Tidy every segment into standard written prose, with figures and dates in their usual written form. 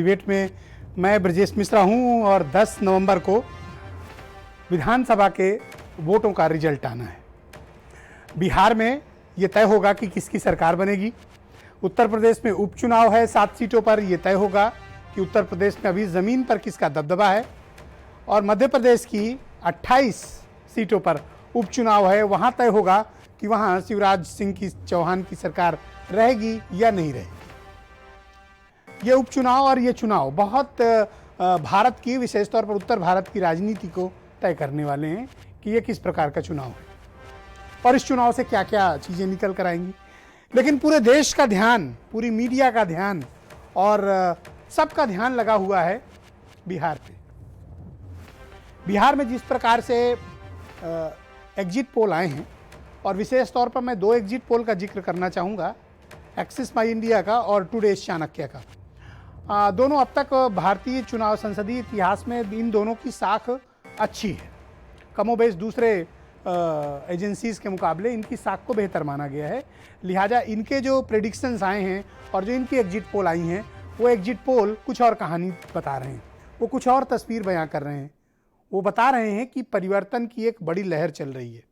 Debate में मैं ब्रजेश मिश्रा हूं और 10 नवंबर को विधानसभा के वोटों का रिजल्ट आना है। बिहार में ये तय होगा कि किसकी सरकार बनेगी। उत्तर प्रदेश में उपचुनाव है 7 सीटों पर, यह तय होगा कि उत्तर प्रदेश में अभी ज़मीन पर किसका दबदबा है। और मध्य प्रदेश की 28 सीटों पर उपचुनाव है, वहाँ तय होगा कि वहाँ शिवराज सिंह चौहान की सरकार रहेगी या नहीं रहेगी। ये उपचुनाव और ये चुनाव बहुत भारत की, विशेष तौर पर उत्तर भारत की राजनीति को तय करने वाले हैं कि ये किस प्रकार का चुनाव है और इस चुनाव से क्या क्या चीज़ें निकल कर आएंगी। लेकिन पूरे देश का ध्यान, पूरी मीडिया का ध्यान और सबका ध्यान लगा हुआ है बिहार पे। बिहार में जिस प्रकार से एग्जिट पोल आए हैं, और विशेष तौर पर मैं 2 एग्जिट पोल का जिक्र करना चाहूँगा, एक्सिस माई इंडिया का और टुडेज चाणक्य का। दोनों अब तक भारतीय चुनाव संसदीय इतिहास में इन दोनों की साख अच्छी है। कमोबेश दूसरे एजेंसीज के मुकाबले इनकी साख को बेहतर माना गया है। लिहाजा इनके जो प्रेडिक्शंस आए हैं और जो इनकी एग्जिट पोल आई हैं, वो एग्जिट पोल कुछ और कहानी बता रहे हैं, वो कुछ और तस्वीर बयां कर रहे हैं। वो बता रहे हैं कि परिवर्तन की एक बड़ी लहर चल रही है,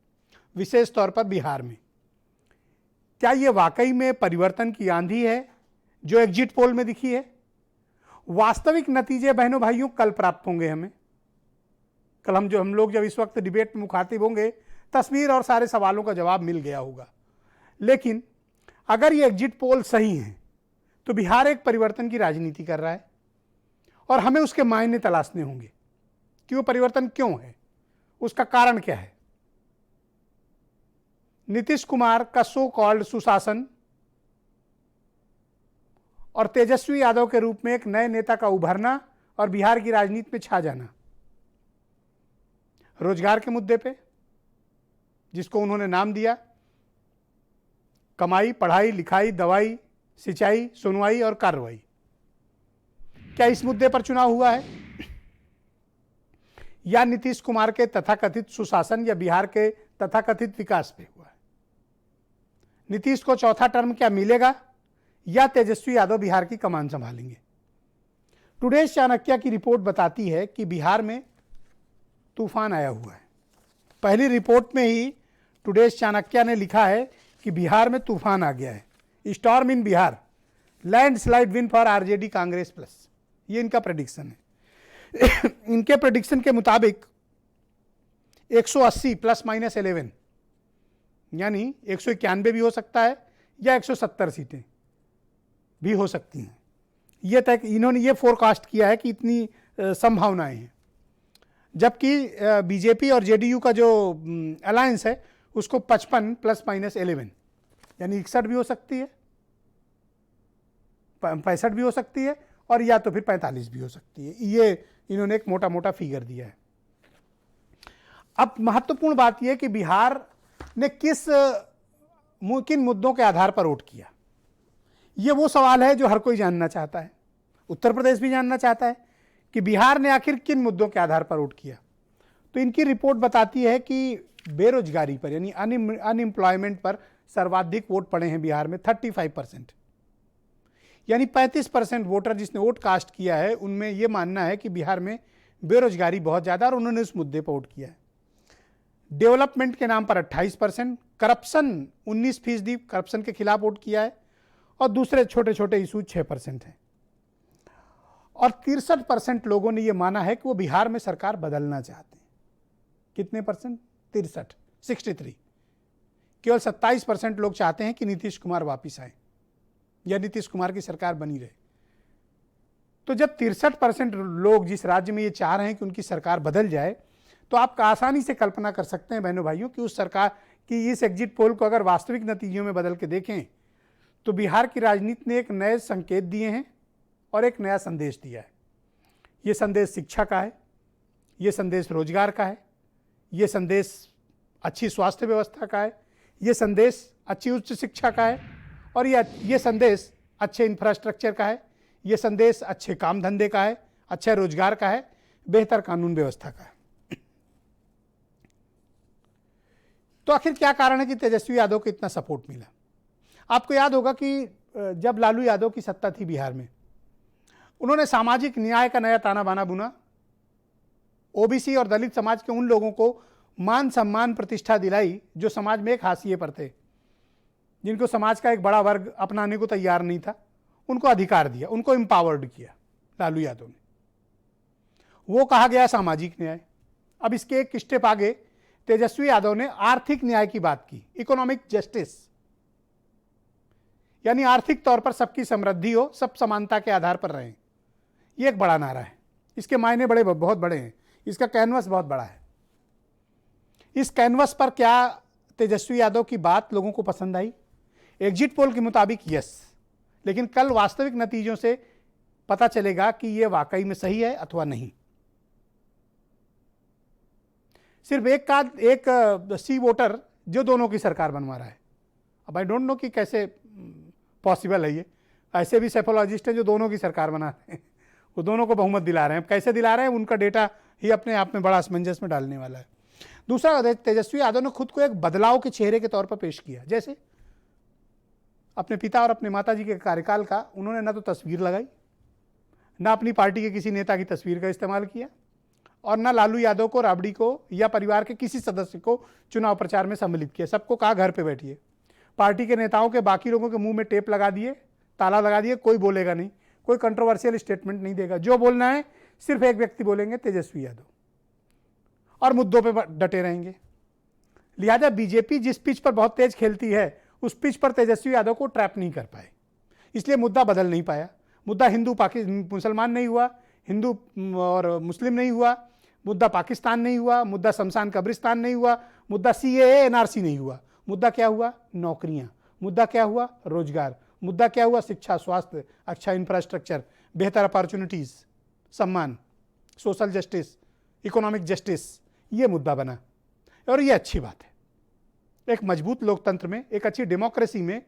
विशेष तौर पर बिहार में। क्या ये वाकई में परिवर्तन की आंधी है जो एग्जिट पोल में दिखी है? वास्तविक नतीजे बहनों भाइयों कल प्राप्त होंगे हमें। कल हम लोग जब इस वक्त डिबेट में मुखातिब होंगे, तस्वीर और सारे सवालों का जवाब मिल गया होगा। लेकिन अगर ये एग्जिट पोल सही हैं तो बिहार एक परिवर्तन की राजनीति कर रहा है और हमें उसके मायने तलाशने होंगे कि वो परिवर्तन क्यों है, उसका कारण क्या है। नीतीश कुमार का सो कॉल्ड सुशासन और तेजस्वी यादव के रूप में एक नए नेता का उभरना और बिहार की राजनीति में छा जाना, रोजगार के मुद्दे पे, जिसको उन्होंने नाम दिया कमाई, पढ़ाई, लिखाई, दवाई, सिंचाई, सुनवाई और कार्रवाई, क्या इस मुद्दे पर चुनाव हुआ है? या नीतीश कुमार के तथाकथित सुशासन या बिहार के तथाकथित विकास पे हुआ है? नीतीश को चौथा टर्म क्या मिलेगा या तेजस्वी यादव बिहार की कमान संभालेंगे? टुडेज चाणक्य की रिपोर्ट बताती है कि बिहार में तूफान आया हुआ है। पहली रिपोर्ट में ही टुडेज चाणक्य ने लिखा है कि बिहार में तूफान आ गया है। Storm in Bihar, landslide win for RJD Congress plus, ये इनका प्रेडिक्शन है। इनके प्रेडिक्शन के मुताबिक 180 ±11 यानी 191 भी हो सकता है या 170 सीटें भी हो सकती हैं। ये तक इन्होंने ये फोरकास्ट किया है कि इतनी संभावनाएं हैं। जबकि बीजेपी और जेडीयू का जो अलायंस है उसको 55 ±11 यानी 61 भी हो सकती है, 65 भी हो सकती है और या तो फिर 45 भी हो सकती है। ये इन्होंने एक मोटा मोटा फिगर दिया है। अब महत्वपूर्ण बात यह कि बिहार ने किन मुद्दों के आधार पर वोट किया, ये वो सवाल है जो हर कोई जानना चाहता है। उत्तर प्रदेश भी जानना चाहता है कि बिहार ने आखिर किन मुद्दों के आधार पर वोट किया। तो इनकी रिपोर्ट बताती है कि बेरोजगारी पर यानी अनएम्प्लॉयमेंट पर सर्वाधिक वोट पड़े हैं बिहार में, 35%। यानी 35% वोटर जिसने वोट कास्ट किया है उनमें यह मानना है कि बिहार में बेरोजगारी बहुत ज़्यादा और उन्होंने उस मुद्दे पर वोट किया है। डेवलपमेंट के नाम पर 28%, करप्शन 19% करप्शन के खिलाफ वोट किया है और दूसरे छोटे छोटे इशू 6% हैं। और 63% लोगों ने यह माना है कि वो बिहार में सरकार बदलना चाहते हैं। कितने परसेंट? 63। केवल 27% लोग चाहते हैं कि नीतीश कुमार वापिस आए या नीतीश कुमार की सरकार बनी रहे। तो जब 63% लोग जिस राज्य में ये चाह रहे हैं कि उनकी सरकार बदल जाए, तो आप आसानी से कल्पना कर सकते हैं बहनों भाइयों कि उस सरकार की इस एग्जिट पोल को अगर वास्तविक नतीजों में बदल के देखें तो बिहार की राजनीति ने एक नए संकेत दिए हैं और एक नया संदेश दिया है। ये संदेश शिक्षा का है, ये संदेश रोजगार का है, ये संदेश अच्छी स्वास्थ्य व्यवस्था का है, ये संदेश अच्छी उच्च शिक्षा का है और ये संदेश अच्छे इंफ्रास्ट्रक्चर का है, ये संदेश अच्छे काम धंधे का है, अच्छे रोजगार का है, बेहतर कानून व्यवस्था का है। तो आखिर क्या कारण है कि तेजस्वी यादव को इतना सपोर्ट मिला? आपको याद होगा कि जब लालू यादव की सत्ता थी बिहार में, उन्होंने सामाजिक न्याय का नया ताना बाना बुना। ओबीसी और दलित समाज के उन लोगों को मान सम्मान प्रतिष्ठा दिलाई जो समाज में एक हाशिए पर थे, जिनको समाज का एक बड़ा वर्ग अपनाने को तैयार नहीं था। उनको अधिकार दिया, उनको एम्पावर्ड किया लालू यादव ने। वो कहा गया सामाजिक न्याय। अब इसके एक स्टेप आगे तेजस्वी यादव ने आर्थिक न्याय की बात की, इकोनॉमिक जस्टिस, यानी आर्थिक तौर पर सबकी समृद्धि हो, सब समानता के आधार पर रहें। ये एक बड़ा नारा है, इसके मायने बहुत बड़े हैं, इसका कैनवस बहुत बड़ा है। इस कैनवस पर क्या तेजस्वी यादव की बात लोगों को पसंद आई? एग्जिट पोल के मुताबिक यस, लेकिन कल वास्तविक नतीजों से पता चलेगा कि यह वाकई में सही है अथवा नहीं। सिर्फ एक सी वोटर जो दोनों की सरकार बनवा रहा है। अब आई डोंट नो कि कैसे पॉसिबल है ये। ऐसे भी सेफोलॉजिस्ट हैं जो दोनों की सरकार बना रहे हैं, वो दोनों को बहुमत दिला रहे हैं। कैसे दिला रहे हैं उनका डेटा ही अपने आप में बड़ा असमंजस में डालने वाला है। दूसरा, तेजस्वी यादव ने खुद को एक बदलाव के चेहरे के तौर पर पेश किया। जैसे अपने पिता और अपने माताजी के कार्यकाल का उन्होंने ना तो तस्वीर लगाई, ना अपनी पार्टी के किसी नेता की तस्वीर का इस्तेमाल किया, और ना लालू यादव को, राबड़ी को या परिवार के किसी सदस्य को चुनाव प्रचार में सम्मिलित किया। सबको कहा घर पे बैठिए। पार्टी के नेताओं के बाकी लोगों के मुंह में टेप लगा दिए, ताला लगा दिए, कोई बोलेगा नहीं, कोई कंट्रोवर्शियल स्टेटमेंट नहीं देगा। जो बोलना है सिर्फ एक व्यक्ति बोलेंगे, तेजस्वी यादव, और मुद्दों पे डटे रहेंगे। लिहाजा बीजेपी जिस पिच पर बहुत तेज खेलती है, उस पिच पर तेजस्वी यादव को ट्रैप नहीं कर पाए, इसलिए मुद्दा बदल नहीं पाया। मुद्दा हिंदू मुसलमान नहीं हुआ, हिंदू और मुस्लिम नहीं हुआ, मुद्दा पाकिस्तान नहीं हुआ, मुद्दा शमशान कब्रिस्तान नहीं हुआ, मुद्दा सीएए एनआरसी नहीं हुआ। मुद्दा क्या हुआ? नौकरियां। मुद्दा क्या हुआ? रोजगार। मुद्दा क्या हुआ? शिक्षा, स्वास्थ्य, अच्छा इंफ्रास्ट्रक्चर, बेहतर अपॉर्चुनिटीज, सम्मान, सोशल जस्टिस, इकोनॉमिक जस्टिस। ये मुद्दा बना, और ये अच्छी बात है। एक मजबूत लोकतंत्र में, एक अच्छी डेमोक्रेसी में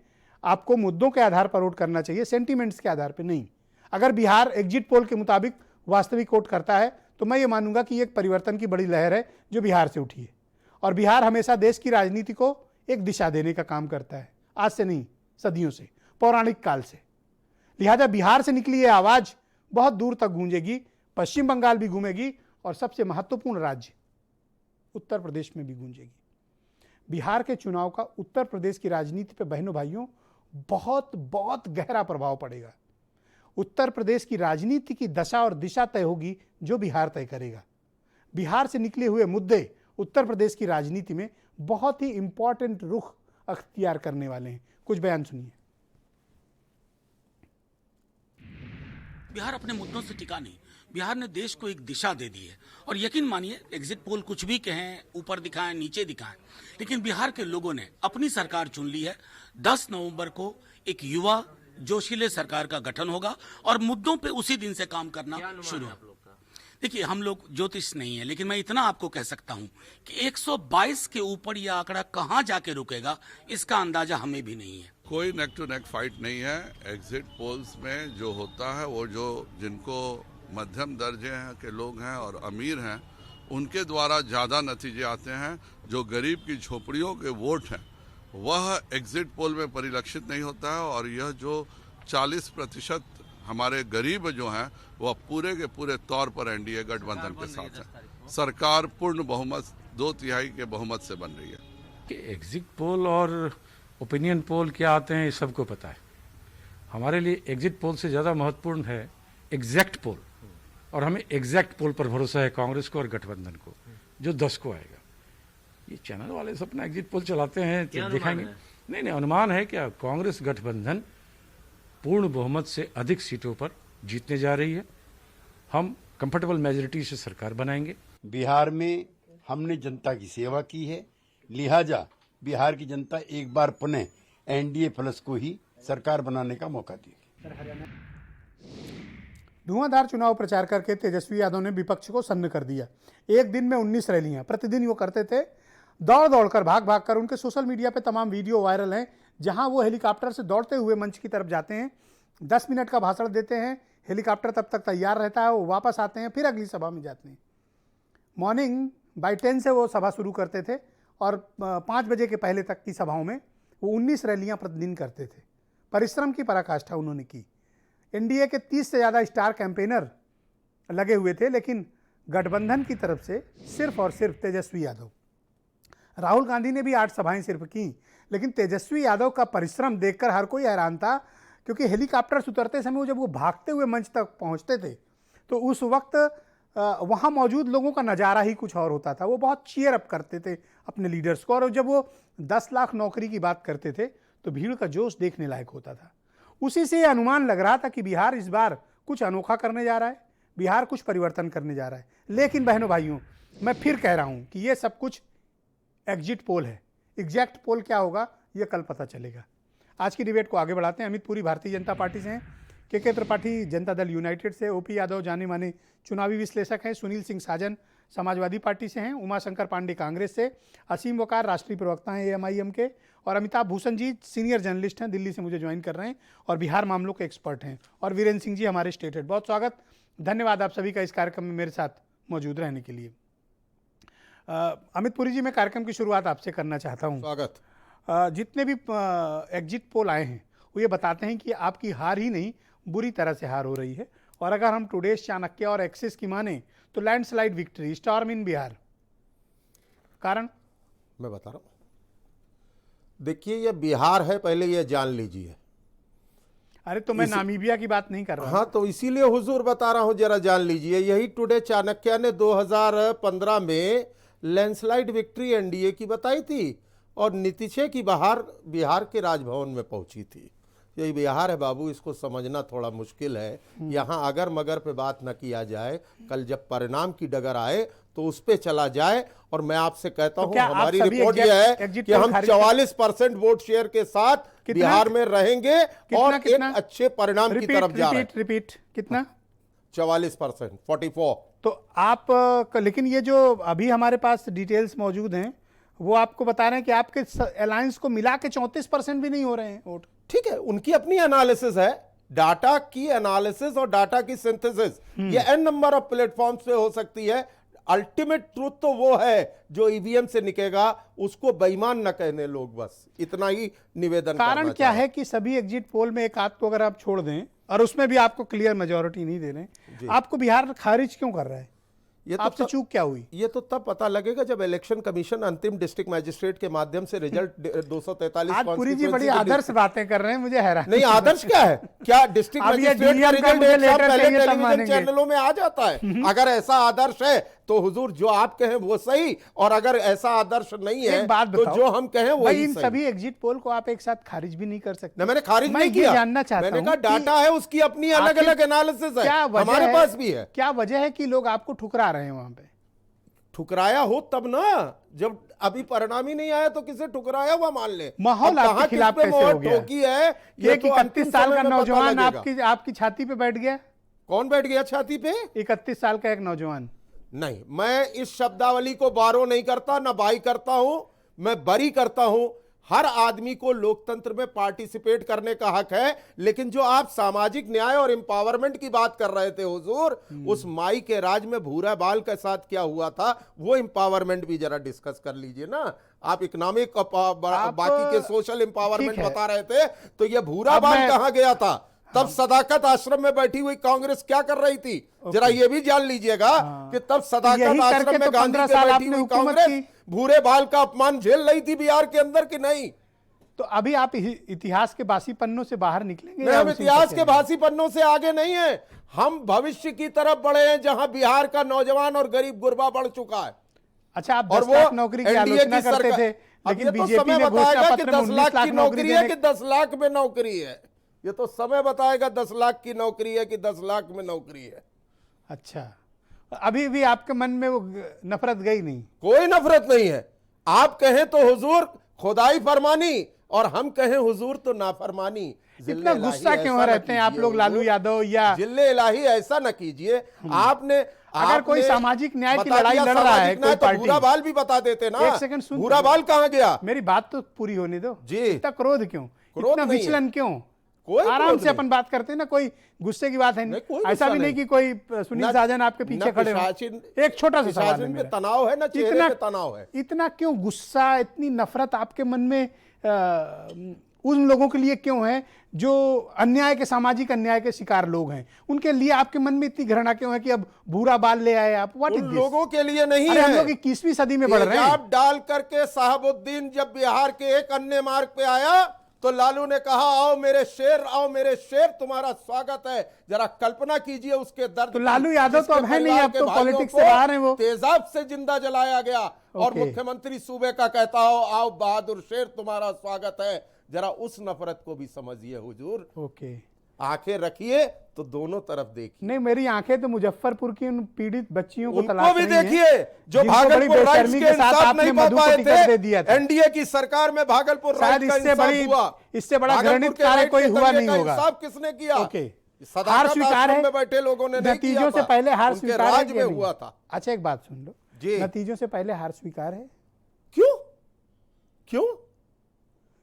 आपको मुद्दों के आधार पर वोट करना चाहिए, सेंटीमेंट्स के आधार पर नहीं। अगर बिहार एग्जिट पोल के मुताबिक वास्तविक वोट करता है तो मैं ये मानूंगा कि एक परिवर्तन की बड़ी लहर है जो बिहार से उठी है। और बिहार हमेशा देश की राजनीति को एक दिशा देने का काम करता है, आज से नहीं, सदियों से, पौराणिक काल से। लिहाजा बिहार से निकली ये आवाज बहुत दूर तक गूंजेगी, पश्चिम बंगाल भी घूमेगी, और सबसे महत्वपूर्ण राज्य उत्तर प्रदेश में भी गूंजेगी। बिहार के चुनाव का उत्तर प्रदेश की राजनीति पे बहनों भाइयों बहुत बहुत गहरा प्रभाव पड़ेगा। उत्तर प्रदेश की राजनीति की दशा और दिशा तय होगी जो बिहार तय करेगा। बिहार से निकले हुए मुद्दे उत्तर प्रदेश की राजनीति में बहुत ही इंपॉर्टेंट रुख अख्तियार करने वाले हैं। कुछ बयान सुनिए। बिहार अपने मुद्दों से टिका नहीं, बिहार ने देश को एक दिशा दे दी है। और यकीन मानिए, एग्जिट पोल कुछ भी कहें, ऊपर दिखाएं, नीचे दिखाएं, लेकिन बिहार के लोगों ने अपनी सरकार चुन ली है। 10 नवंबर को एक युवा जोशीले सरकार का गठन होगा और मुद्दों पे उसी दिन से काम करना शुरू होगा। देखिए, हम लोग ज्योतिष नहीं है, लेकिन मैं इतना आपको कह सकता हूं कि 122 के ऊपर यह आंकड़ा कहां जाके रुकेगा, इसका अंदाजा हमें भी नहीं है। कोई नेक टू नेक फाइट नहीं है। एग्जिट पोल्स में जो होता है, वो जो जिनको मध्यम दर्जे हैं के लोग हैं और अमीर हैं, उनके द्वारा ज़्यादा नतीजे आते हैं। जो गरीब की झोपड़ियों के वोट हैं, वह एग्जिट पोल में परिलक्षित नहीं होता है। और यह जो 40% हमारे गरीब जो हैं, वह पूरे के पूरे तौर पर एनडीए गठबंधन के साथ है। सरकार पूर्ण बहुमत, 2/3 के बहुमत से बन रही है। कि एग्जिट पोल और ओपिनियन पोल क्या आते हैं, ये सबको पता है। हमारे लिए एग्जिट पोल से ज़्यादा महत्वपूर्ण है एग्जैक्ट पोल, और हमें एग्जैक्ट पोल पर भरोसा है कांग्रेस को और गठबंधन को, जो 10 को आएगा। ये चैनल वाले सब अपना एग्जिट पोल चलाते हैं तो दिखाएंगे। नहीं, अनुमान है क्या, कांग्रेस गठबंधन पूर्ण बहुमत से अधिक सीटों पर जीतने जा रही है। हम कंफर्टेबल मेजोरिटी से सरकार बनाएंगे। बिहार में हमने जनता की सेवा की है, लिहाजा बिहार की जनता एक बार पुनः एनडीए प्लस को ही सरकार बनाने का मौका देगी। धुआंधार चुनाव प्रचार करके तेजस्वी यादव ने विपक्ष को सन्न कर दिया। एक दिन में 19 रैलियां प्रतिदिन वो करते थे, दौड़ दौड़कर, भाग भाग कर। उनके सोशल मीडिया पे तमाम वीडियो वायरल हैं, जहां वो हेलीकॉप्टर से दौड़ते हुए मंच की तरफ जाते हैं, 10 मिनट का भाषण देते हैं, हेलीकॉप्टर तब तक तैयार रहता है, वो वापस आते हैं, फिर अगली सभा में जाते हैं। मॉर्निंग बाई 10 से वो सभा शुरू करते थे और 5 बजे के पहले तक की सभाओं में वो 19 रैलियां प्रतिदिन करते थे। परिश्रम की पराकाष्ठा उन्होंने की। एनडीए के 30 से ज़्यादा स्टार कैंपेनर लगे हुए थे, लेकिन गठबंधन की तरफ से सिर्फ और सिर्फ तेजस्वी यादव। राहुल गांधी ने भी 8 सभाएं सिर्फ की, लेकिन तेजस्वी यादव का परिश्रम देखकर हर कोई हैरान था, क्योंकि हेलीकॉप्टर से उतरते समय जब वो भागते हुए मंच तक पहुंचते थे तो उस वक्त वहाँ मौजूद लोगों का नज़ारा ही कुछ और होता था। वो बहुत चीयर अप करते थे अपने लीडर्स को, और जब वो 10 लाख नौकरी की बात करते थे तो भीड़ का जोश देखने लायक होता था। उसी से अनुमान लग रहा था कि बिहार इस बार कुछ अनोखा करने जा रहा है, बिहार कुछ परिवर्तन करने जा रहा है। लेकिन बहनों भाइयों, मैं फिर कह रहा हूँ कि ये सब कुछ एग्जिट पोल है। एग्जैक्ट पोल क्या होगा ये कल पता चलेगा। आज की डिबेट को आगे बढ़ाते हैं। अमित पुरी भारतीय जनता पार्टी से हैं, के त्रिपाठी जनता दल यूनाइटेड से, ओपी यादव जाने माने चुनावी विश्लेषक हैं, सुनील सिंह साजन समाजवादी पार्टी से हैं, उमाशंकर पांडे कांग्रेस से, असीम वकार राष्ट्रीय प्रवक्ता हैं एएमआईएम के, और अमिताभ भूषण जी सीनियर जर्नलिस्ट हैं, दिल्ली से मुझे ज्वाइन कर रहे हैं और बिहार मामलों के एक्सपर्ट हैं, और वीरेंद्र सिंह जी हमारे स्टेट हेड। बहुत स्वागत, धन्यवाद आप सभी का इस कार्यक्रम में मेरे साथ मौजूद रहने के लिए। अमित पुरी जी, मैं कार्यक्रम की शुरुआत आपसे करना चाहता हूँ। स्वागत। जितने भी एग्जिट पोल आए हैं वो ये बताते हैं कि आपकी हार ही नहीं, बुरी तरह से हार हो रही है, और अगर हम टुडेश, चाणक्य और एक्सिस की माने तो लैंडस्लाइड विक्ट्री, स्टॉर्म इन बिहार। कारण मैं बता रहा हूं, देखिए ये बिहार है, पहले ये जान लीजिए। अरे तो मैं नामीबिया की बात नहीं कर रहा। हाँ, तो इसीलिए हुजूर बता रहा हूं, जरा जान लीजिए। यही टुडे चाणक्य ने 2015 में लैंडस्लाइड विक्ट्री एनडीए की बताई थी, और नीतीश की बिहार के राजभवन में पहुंची थी। यही बिहार है बाबू, इसको समझना थोड़ा मुश्किल है। यहाँ अगर मगर पे बात न किया जाए, कल जब परिणाम की डगर आए तो उस पे चला जाए। और मैं आपसे कहता हूँ, हमारी रिपोर्ट यह है कि हम 44% वोट शेयर के साथ बिहार में रहेंगे और एक अच्छे परिणाम की तरफ जा रहे हैं। रिपीट कितना? 44%, 44। तो आप लेकिन ये जो अभी हमारे पास डिटेल्स मौजूद हैं वो आपको बता रहे हैं कि आपके अलायंस को मिला के 34% भी नहीं हो रहे हैं वोट। ठीक है, उनकी अपनी एनालिसिस है, डाटा की एनालिसिस और डाटा की सिंथेसिस ये एन नंबर ऑफ प्लेटफॉर्म्स पे हो सकती है। अल्टीमेट ट्रूथ तो वो है जो ईवीएम से निकलेगा, उसको बेईमान न कहने लोग, बस इतना ही निवेदन। कारण क्या है कि सभी एग्जिट पोल में एक आध को अगर आप छोड़ दें, और उसमें भी आपको क्लियर मेजोरिटी नहीं दे रहे, आपको बिहार खारिज क्यों कर रहा है? ये तो आपसे चूक क्या हुई? ये तो तब पता लगेगा जब इलेक्शन कमीशन अंतिम डिस्ट्रिक्ट मैजिस्ट्रेट के माध्यम से रिजल्ट 243 आज पुरी जी बड़ी आदर्श बातें कर रहे हैं, मुझे हैरान नहीं। आदर्श क्या है? क्या डिस्ट्रिक्ट मैजिस्ट्रेट का रिजल्ट एक साल पहले टेलीविजन चैनलों में आ जाता है? अगर ऐसा आदर्श है तो हुजूर जो आप कहें वो सही, और अगर ऐसा आदर्श नहीं है तो जो हम कहें वो इन सभी एग्जिट पोल को आप एक साथ खारिज भी नहीं कर सकते। मैंने खारिज नहीं किया, जानना चाहता हूं, मैंने कहा डाटा है, उसकी अपनी अलग अलग एनालिसिस है, हमारे पास भी है। क्या वजह है कि लोग आपको ठुकरा रहे हैं वहां पे? ठुकराया हो तब ना, जब अभी परिणाम ही नहीं आया तो किसे ठुकराया हुआ मान ले। माहौल आपके खिलाफ कैसे हो गया? ठोकी है ये 31 साल का नौजवान आपकी छाती पे बैठ गया। कौन बैठ गया छाती पे? 31 साल का एक नौजवान। नहीं, मैं इस शब्दावली को बारो नहीं करता, ना बाई करता हूं, मैं बरी करता हूं। हर आदमी को लोकतंत्र में पार्टिसिपेट करने का हक है, लेकिन जो आप सामाजिक न्याय और एम्पावरमेंट की बात कर रहे थे हुजूर, उस माई के राज में भूरा बाल के साथ क्या हुआ था, वो एम्पावरमेंट भी जरा डिस्कस कर लीजिए ना। आप इकोनॉमिक बाकी के सोशल एम्पावरमेंट बता रहे थे, तो ये भूरा बाल कहां गया था? तब सदाकत आश्रम में बैठी हुई कांग्रेस क्या कर रही थी? जरा ये भी जान लीजिएगा कि तब सदाकत आश्रम में गांधी के बैठी हुई कांग्रेस भूरे बाल का अपमान झेल रही थी बिहार के अंदर कि नहीं? तो अभी आप इतिहास के बासी पन्नों से बाहर निकलेंगे? नहीं, हम इतिहास के बासी पन्नों से आगे नहीं है, हम भविष्य की तरफ बढ़े हैं, जहां बिहार का नौजवान और गरीब गुरबा बढ़ चुका है। अच्छा, आप 10 लाख नौकरी की आलोचना करते थे, लेकिन बीजेपी ने घोषणा पत्र में 10 लाख 19 की नौकरी है कि 10 लाख में नौकरी है, ये तो समय बताएगा 10 लाख की नौकरी है कि 10 लाख में नौकरी है। अच्छा, अभी भी आपके मन में वो नफरत गई नहीं? कोई नफरत नहीं है। आप कहें तो हुजूर खुदाई फरमानी, और हम कहें हुजूर तो नाफरमानी। इतना गुस्सा क्यों रहते हैं आप लोग लालू यादव या जिले इलाही? ऐसा न कीजिए। आपने अगर कोई सामाजिक न्याय की लड़ाई लड़ रहा है कोई पार्टी, भूरा बाल भी बता देते ना। एक सेकंड सुन, भूरा बाल कहां गया? मेरी बात तो पूरी होने दो जी। इतना क्रोध क्यों, इतना विचलन क्यों? आराम से अपन बात करते हैं ना, कोई गुस्से की बात है नहीं। ऐसा भी नहीं कि कोई सुनील साजन आपके पीछे खड़े हो। एक छोटा सा सवाल है मेरा, तनाव है ना, चेहरे पे तनाव है। इतना क्यों गुस्सा, इतनी नफरत आपके मन में उन लोगों के लिए क्यों है जो अन्याय के, सामाजिक अन्याय के शिकार लोग हैं, उनके लिए आपके मन में इतनी घृणा क्यों है कि अब भूरा बाल ले आए आप? व्हाट इज उन दिस? लोगों के लिए नहीं अरे हम है। लोग 21वीं सदी में बढ़ रहे हैं। तेजाब डाल करके साहबुद्दीन जब बिहार के एक अन्य मार्ग पे आया तो लालू ने कहा आओ मेरे शेर, आओ मेरे शेर, तुम्हारा स्वागत है। जरा कल्पना कीजिए उसके दर्द तो की, लालू यादव तो जिसके अब है नहीं, परिवार अब के तो भाइयों पॉलिटिक्स को से बाहर हैं वो। तेजाब से जिंदा जलाया गया और ओके। मुख्यमंत्री सूबे का कहता हो आओ बहादुर शेर, तुम्हारा स्वागत है। जरा उस नफरत को भी समझिए हुजूर। ओके, आंखें रखिए तो दोनों तरफ देखिए। नहीं मेरी आंखें तो मुजफ्फरपुर की उन पीड़ित बच्चियों को उनको तलाश भी रही हैं, देखिए जो जिनको बड़ी भागलपुर राइट्स बेशर्मी के के साथ इंसाफ आपने नहीं पा मधु को पाए टिकट दे दिया थे। था। एनडीए की सरकार में भागलपुर शायद राइट्स का इससे इंसाफ बड़ी, हुआ। इससे बड़ा भागलपुर घृणित के कार्य राइट कोई के हुआ दंगे नहीं का होगा। इंसाफ किसने किया? ओके, सदाकत हार स्वीकार आश्रम है, में बैठे लोगों ने नहीं किया नतीजों से था। पहले हार उनके स्वीकार है राज कि में नहीं? हुआ था। अच्छा एक बात सुन लो जी। नतीजों से पहले हार स्वीकार है? क्यों क्यों?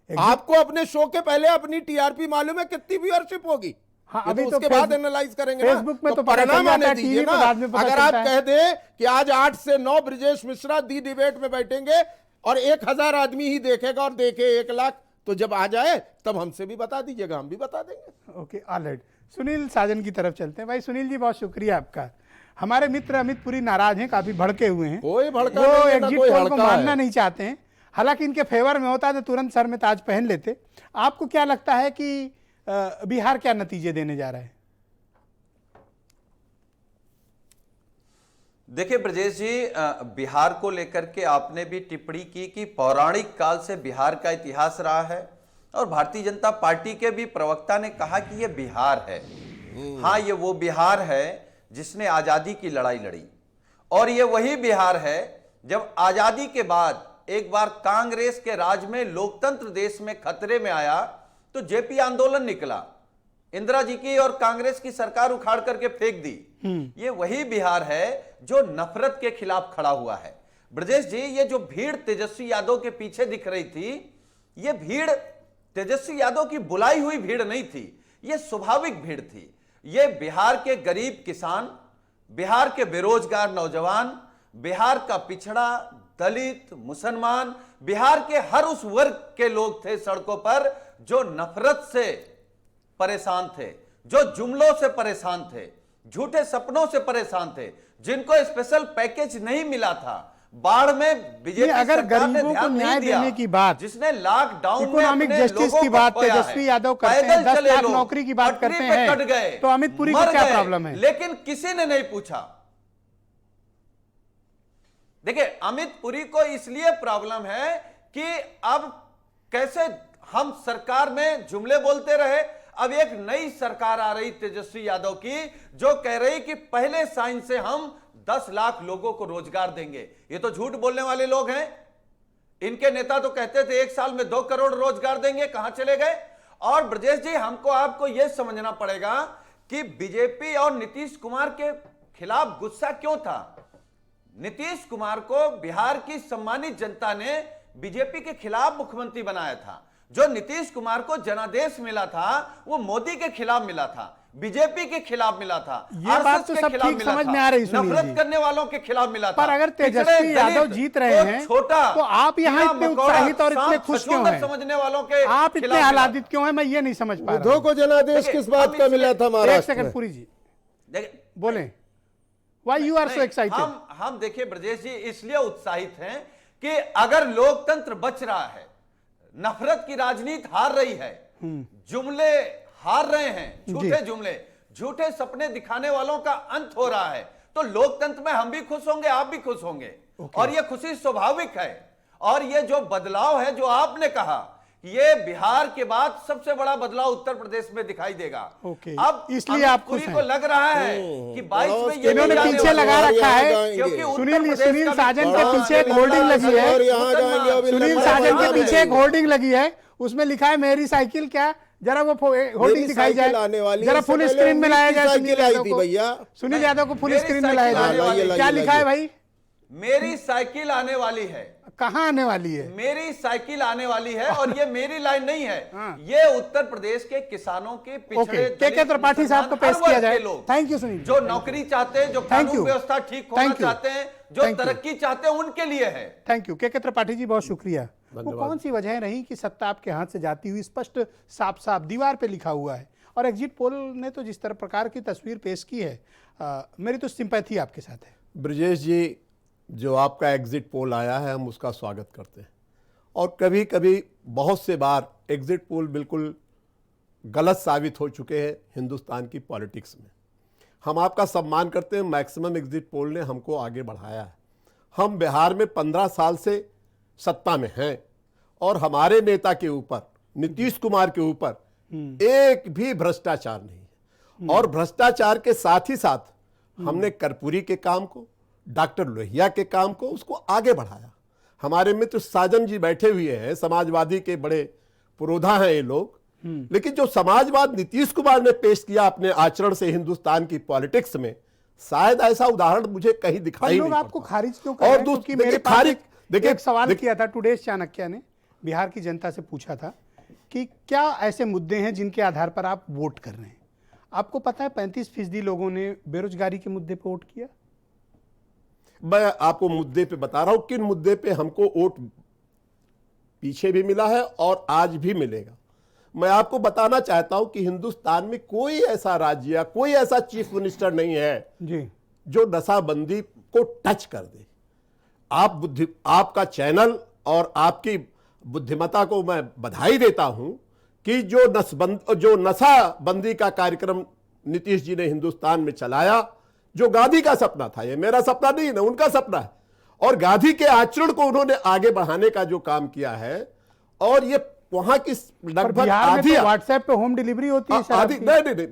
एग्जिट- आपको अपने शो के पहले अपनी टीआरपी मालूम है कितनी व्यूअरशिप होगी? हाँ, ये अभी तो तो उसके बाद फेसबुक- एनालाइज करेंगे ना। फेसबुक में तो पता परिणाम चल जाता आने है, दीजिए टीवी पे ना। बाद में पता अगर आप चलता कह है। दें कि आज 8 से 9 ब्रिजेश मिश्रा दी डिबेट में बैठेंगे और 1000 आदमी ही देखेगा और देखे 1 लाख, तो जब आ जाए तब हमसे भी बता दीजिएगा, हम भी बता देंगे। Okay, alright. सुनील साजन की तरफ चलते हैं। भाई सुनील जी बहुत शुक्रिया आपका। हमारे मित्र अमित पुरी नाराज हैं, काफी भड़के हुए हैं। कोई भड़का वो नहीं है, ना एग्जिट कोई पोल को हड़का मानना है। नहीं चाहते हैं। हालांकि इनके फेवर में होता तो तुरंत सर में ताज पहन लेते। आपको क्या लगता है कि बिहार क्या नतीजे देने जा रहा है? देखिए ब्रजेश जी, बिहार को लेकर के आपने भी टिप्पणी की कि पौराणिक काल से बिहार का इतिहास रहा है और भारतीय जनता पार्टी के भी प्रवक्ता ने कहा कि यह बिहार है। हाँ, ये वो बिहार है जिसने आजादी की लड़ाई लड़ी और ये वही बिहार है जब आजादी के बाद एक बार कांग्रेस के राज में लोकतंत्र देश में खतरे में आया तो जेपी आंदोलन निकला, इंदिरा जी की और कांग्रेस की सरकार उखाड़ करके फेंक दी। ये वही बिहार है जो नफरत के खिलाफ खड़ा हुआ है। ब्रजेश जी, ये जो भीड़ तेजस्वी यादव के पीछे दिख रही थी, ये भीड़ तेजस्वी यादव की बुलाई हुई भीड़ नहीं थी, ये स्वाभाविक भीड़ थी। ये बिहार के गरीब किसान, बिहार के बेरोजगार नौजवान, बिहार का पिछड़ा, दलित, मुसलमान, बिहार के हर उस वर्ग के लोग थे सड़कों पर जो नफरत से परेशान थे, जो जुमलों से परेशान थे, झूठे सपनों से परेशान थे, जिनको स्पेशल पैकेज नहीं मिला था। बाढ़ में बीजेपी अगर सरकार ने गरीबों को ध्यान न्याय नहीं दिया, देने की बात, जिसने लॉकडाउन में इकोनॉमिक अपने जस्टिस लोगों की को बात खोया है, तेजस्वी यादव करते हैं, पैदल 10 चले लाख लोग, नौकरी की बात पटरी करते पे हैं, कट गए, तो अमित पुरी को मर क्या गए, प्रॉब्लम है? लेकिन किसी ने नहीं पूछा। देखिए, अमित पुरी को इसलिए प्रॉब्लम है कि अब कैसे हम सरकार में जुमले बोलते रहे, अब एक नई सरकार आ रही तेजस्वी यादव की जो कह रही कि पहले साइन से हम 10 लाख लोगों को रोजगार देंगे। ये तो झूठ बोलने वाले लोग हैं। इनके नेता तो कहते थे 1 साल में 2 करोड़ रोजगार देंगे, कहां चले गए? और ब्रजेश जी, हमको आपको यह समझना पड़ेगा कि बीजेपी और नीतीश कुमार के खिलाफ गुस्सा क्यों था। नीतीश कुमार को बिहार की सम्मानित जनता ने बीजेपी के खिलाफ मुख्यमंत्री बनाया था। जो नीतीश कुमार को जनादेश मिला था वो मोदी के खिलाफ मिला था, बीजेपी के खिलाफ मिला था, ये बात तो RSS के सब खिलाफ ठीक मिला समझ था, में आ रही सुनील नफरत जी। करने वालों के खिलाफ मिला था। पर अगर पिछड़े तेजस्वी यादव दलित, जीत रहे हैं छोटा, तो आप यहाँ कीड़ा इतने मकोड़ा, उत्साहित और इतने सांप खुश क्यों छछूंदर हैं? समझने वालों के आप इतने खिलाफ मिला। आह्लादित क्यों हैं? मैं ये नहीं समझ पा रहा उद्धव को जनादेश देखिए, किस बात हम का इसलिए- मिला था हूं। एक महाराष्ट्र सेकंड में? पुरी जी देखिए, बोले, व्हाई यू आर सो नहीं, एक्साइटेड? हम देखिए ब्रजेश जी, इसलिए उत्साहित हैं कि अगर लोकतंत्र बच रहा है, नफरत की राजनीति हार रही है, जुमले हार रहे हैं, झूठे जुमले, झूठे सपने दिखाने वालों का अंत हो रहा है, तो लोकतंत्र में हम भी खुश होंगे, आप भी खुश होंगे। और यह खुशी स्वाभाविक है। और यह जो बदलाव है जो आपने कहा, ये बिहार के बाद सबसे बड़ा बदलाव उत्तर प्रदेश में दिखाई देगा। ओके, अब इसलिए अमित आप खुश पुरी हैं। को लग रहा है कि 22 में ये इन्होंने भी जाने पीछे वाला लगा है। रखा है, क्योंकि उत्तर सुनील प्रदेश सुनील का भी साजन के बड़ा पीछे एक बड़ा होर्डिंग लगी है, और यहाँ जाएंगे अभी सुनील लंबा साजन के रास्ता पीछे एक नहीं। होर्डिंग लगी है, उसमें लिखा है मेरी साइकिल। क्या जरा वो होर्डिंग दिखाई साइकिल आने जाए, वाली जरा है, फुल इससे स्क्रीन पहले में लाया उन्नीस जाए की सुनील साइकिल आई यादव थी को, भैया। सुनील यादव को फुल मेरी स्क्रीन में लाया साइकिल आने जाए। वाली क्या है। लिखा है भाई? मेरी साइकिल आने वाली है, कहाँ आने वाली है? मेरी साइकिल आने वाली है। और ये मेरी लाइन नहीं है, हाँ। ये उत्तर प्रदेश के किसानों के पिछड़े ओके, दलित, के त्रिपाठी साहब को मुसलमान, पेश हर किया वर्ग जाए। के लोग थैंक यू सुनील। जो नौकरी चाहते हैं, जो Thank कानून you. व्यवस्था ठीक होना Thank you. चाहते हैं, जो Thank you. तरक्की चाहते हैं, उनके लिए है। थैंक यू के त्रिपाठी जी, बहुत शुक्रिया। वो कौन सी वजह रही कि सत्ता आपके हाथ से जाती हुई स्पष्ट साफ साफ दीवार पे लिखा हुआ है? और एग्जिट पोल ने तो जिस तरह प्रकार की तस्वीर पेश की है, मेरी तो सिंपैथी आपके साथ है। ब्रजेश जी, जो आपका एग्जिट पोल आया है हम उसका स्वागत करते हैं, और कभी कभी बहुत से बार एग्जिट पोल बिल्कुल गलत साबित हो चुके हैं हिंदुस्तान की पॉलिटिक्स में। हम आपका सम्मान करते हैं, मैक्सिमम एग्जिट पोल ने हमको आगे बढ़ाया है। हम बिहार में 15 साल से सत्ता में हैं और हमारे नेता के ऊपर, नीतीश कुमार के ऊपर एक भी भ्रष्टाचार नहीं है। और भ्रष्टाचार के साथ ही साथ हमने कर्पूरी के काम को, डॉक्टर लोहिया के काम को, उसको आगे बढ़ाया। हमारे मित्र साजन जी बैठे हुए हैं, समाजवादी के बड़े पुरोधा हैं ये लोग, लेकिन जो समाजवाद नीतीश कुमार ने पेश किया अपने आचरण से हिंदुस्तान की पॉलिटिक्स में, शायद ऐसा उदाहरण मुझे कहीं दिखाई नहीं लोग आपको पड़ता। खारिज क्यों कर रहे हैं? क्योंकि मेरे पास देखिए, एक सवाल किया था टुडेज चाणक्य ने, बिहार की जनता से पूछा था कि क्या ऐसे मुद्दे हैं जिनके आधार पर आप वोट कर रहे हैं? आपको पता है 35% लोगों ने बेरोजगारी के मुद्दे पर वोट किया। मैं आपको मुद्दे पे बता रहा हूं किन मुद्दे पे हमको वोट पीछे भी मिला है और आज भी मिलेगा। मैं आपको बताना चाहता हूं कि हिंदुस्तान में कोई ऐसा राज्य या कोई ऐसा चीफ मिनिस्टर नहीं है जी जो नशाबंदी को टच कर दे। आपका चैनल और आपकी बुद्धिमत्ता को मैं बधाई देता हूं कि जो नशाबंदी का कार्यक्रम नीतीश जी ने हिंदुस्तान में चलाया, जो गांधी का सपना था, ये मेरा सपना नहीं ना, उनका सपना है, और गांधी के आचरण को उन्होंने आगे बढ़ाने का जो काम किया है, और ये वहां की लगभग आधी व्हाट्सएप पे होम डिलीवरी होती है आधी नहीं,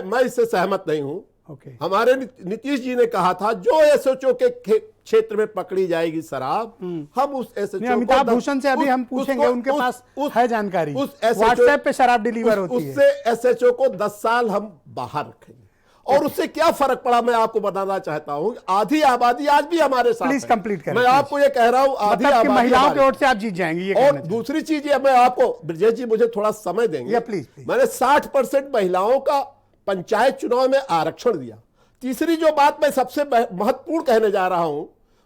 मैं इससे सहमत नहीं हूं। ओके। हमारे नीतीश जी ने कहा था जो एसएचओ के क्षेत्र में पकड़ी जाएगी शराब, हम उस एसएचओ अमिताभ भूषण से अभी हम पूछेंगे, उनके पास है जानकारी, व्हाट्सएप पे शराब डिलीवर होती है, उससे एसएचओ को 10 साल हम बाहर रखेंगे। और उससे क्या फर्क पड़ा मैं आपको बताना चाहता हूं, आधी आबादी आज भी हमारे साथ। प्लीज कंप्लीट करें। मैं आपको ये कह रहा हूं, आधी आबादी महिलाओं के वोट से आप जीत जाएंगे, ये और दूसरी चीज ये, मैं आपको ब्रजेश जी मुझे थोड़ा समय देंगे, प्लीज। मैंने 60% महिलाओं का पंचायत चुनाव में आरक्षण दिया। तीसरी जो बात मैं सबसे महत्वपूर्ण कहने जा रहा हूं,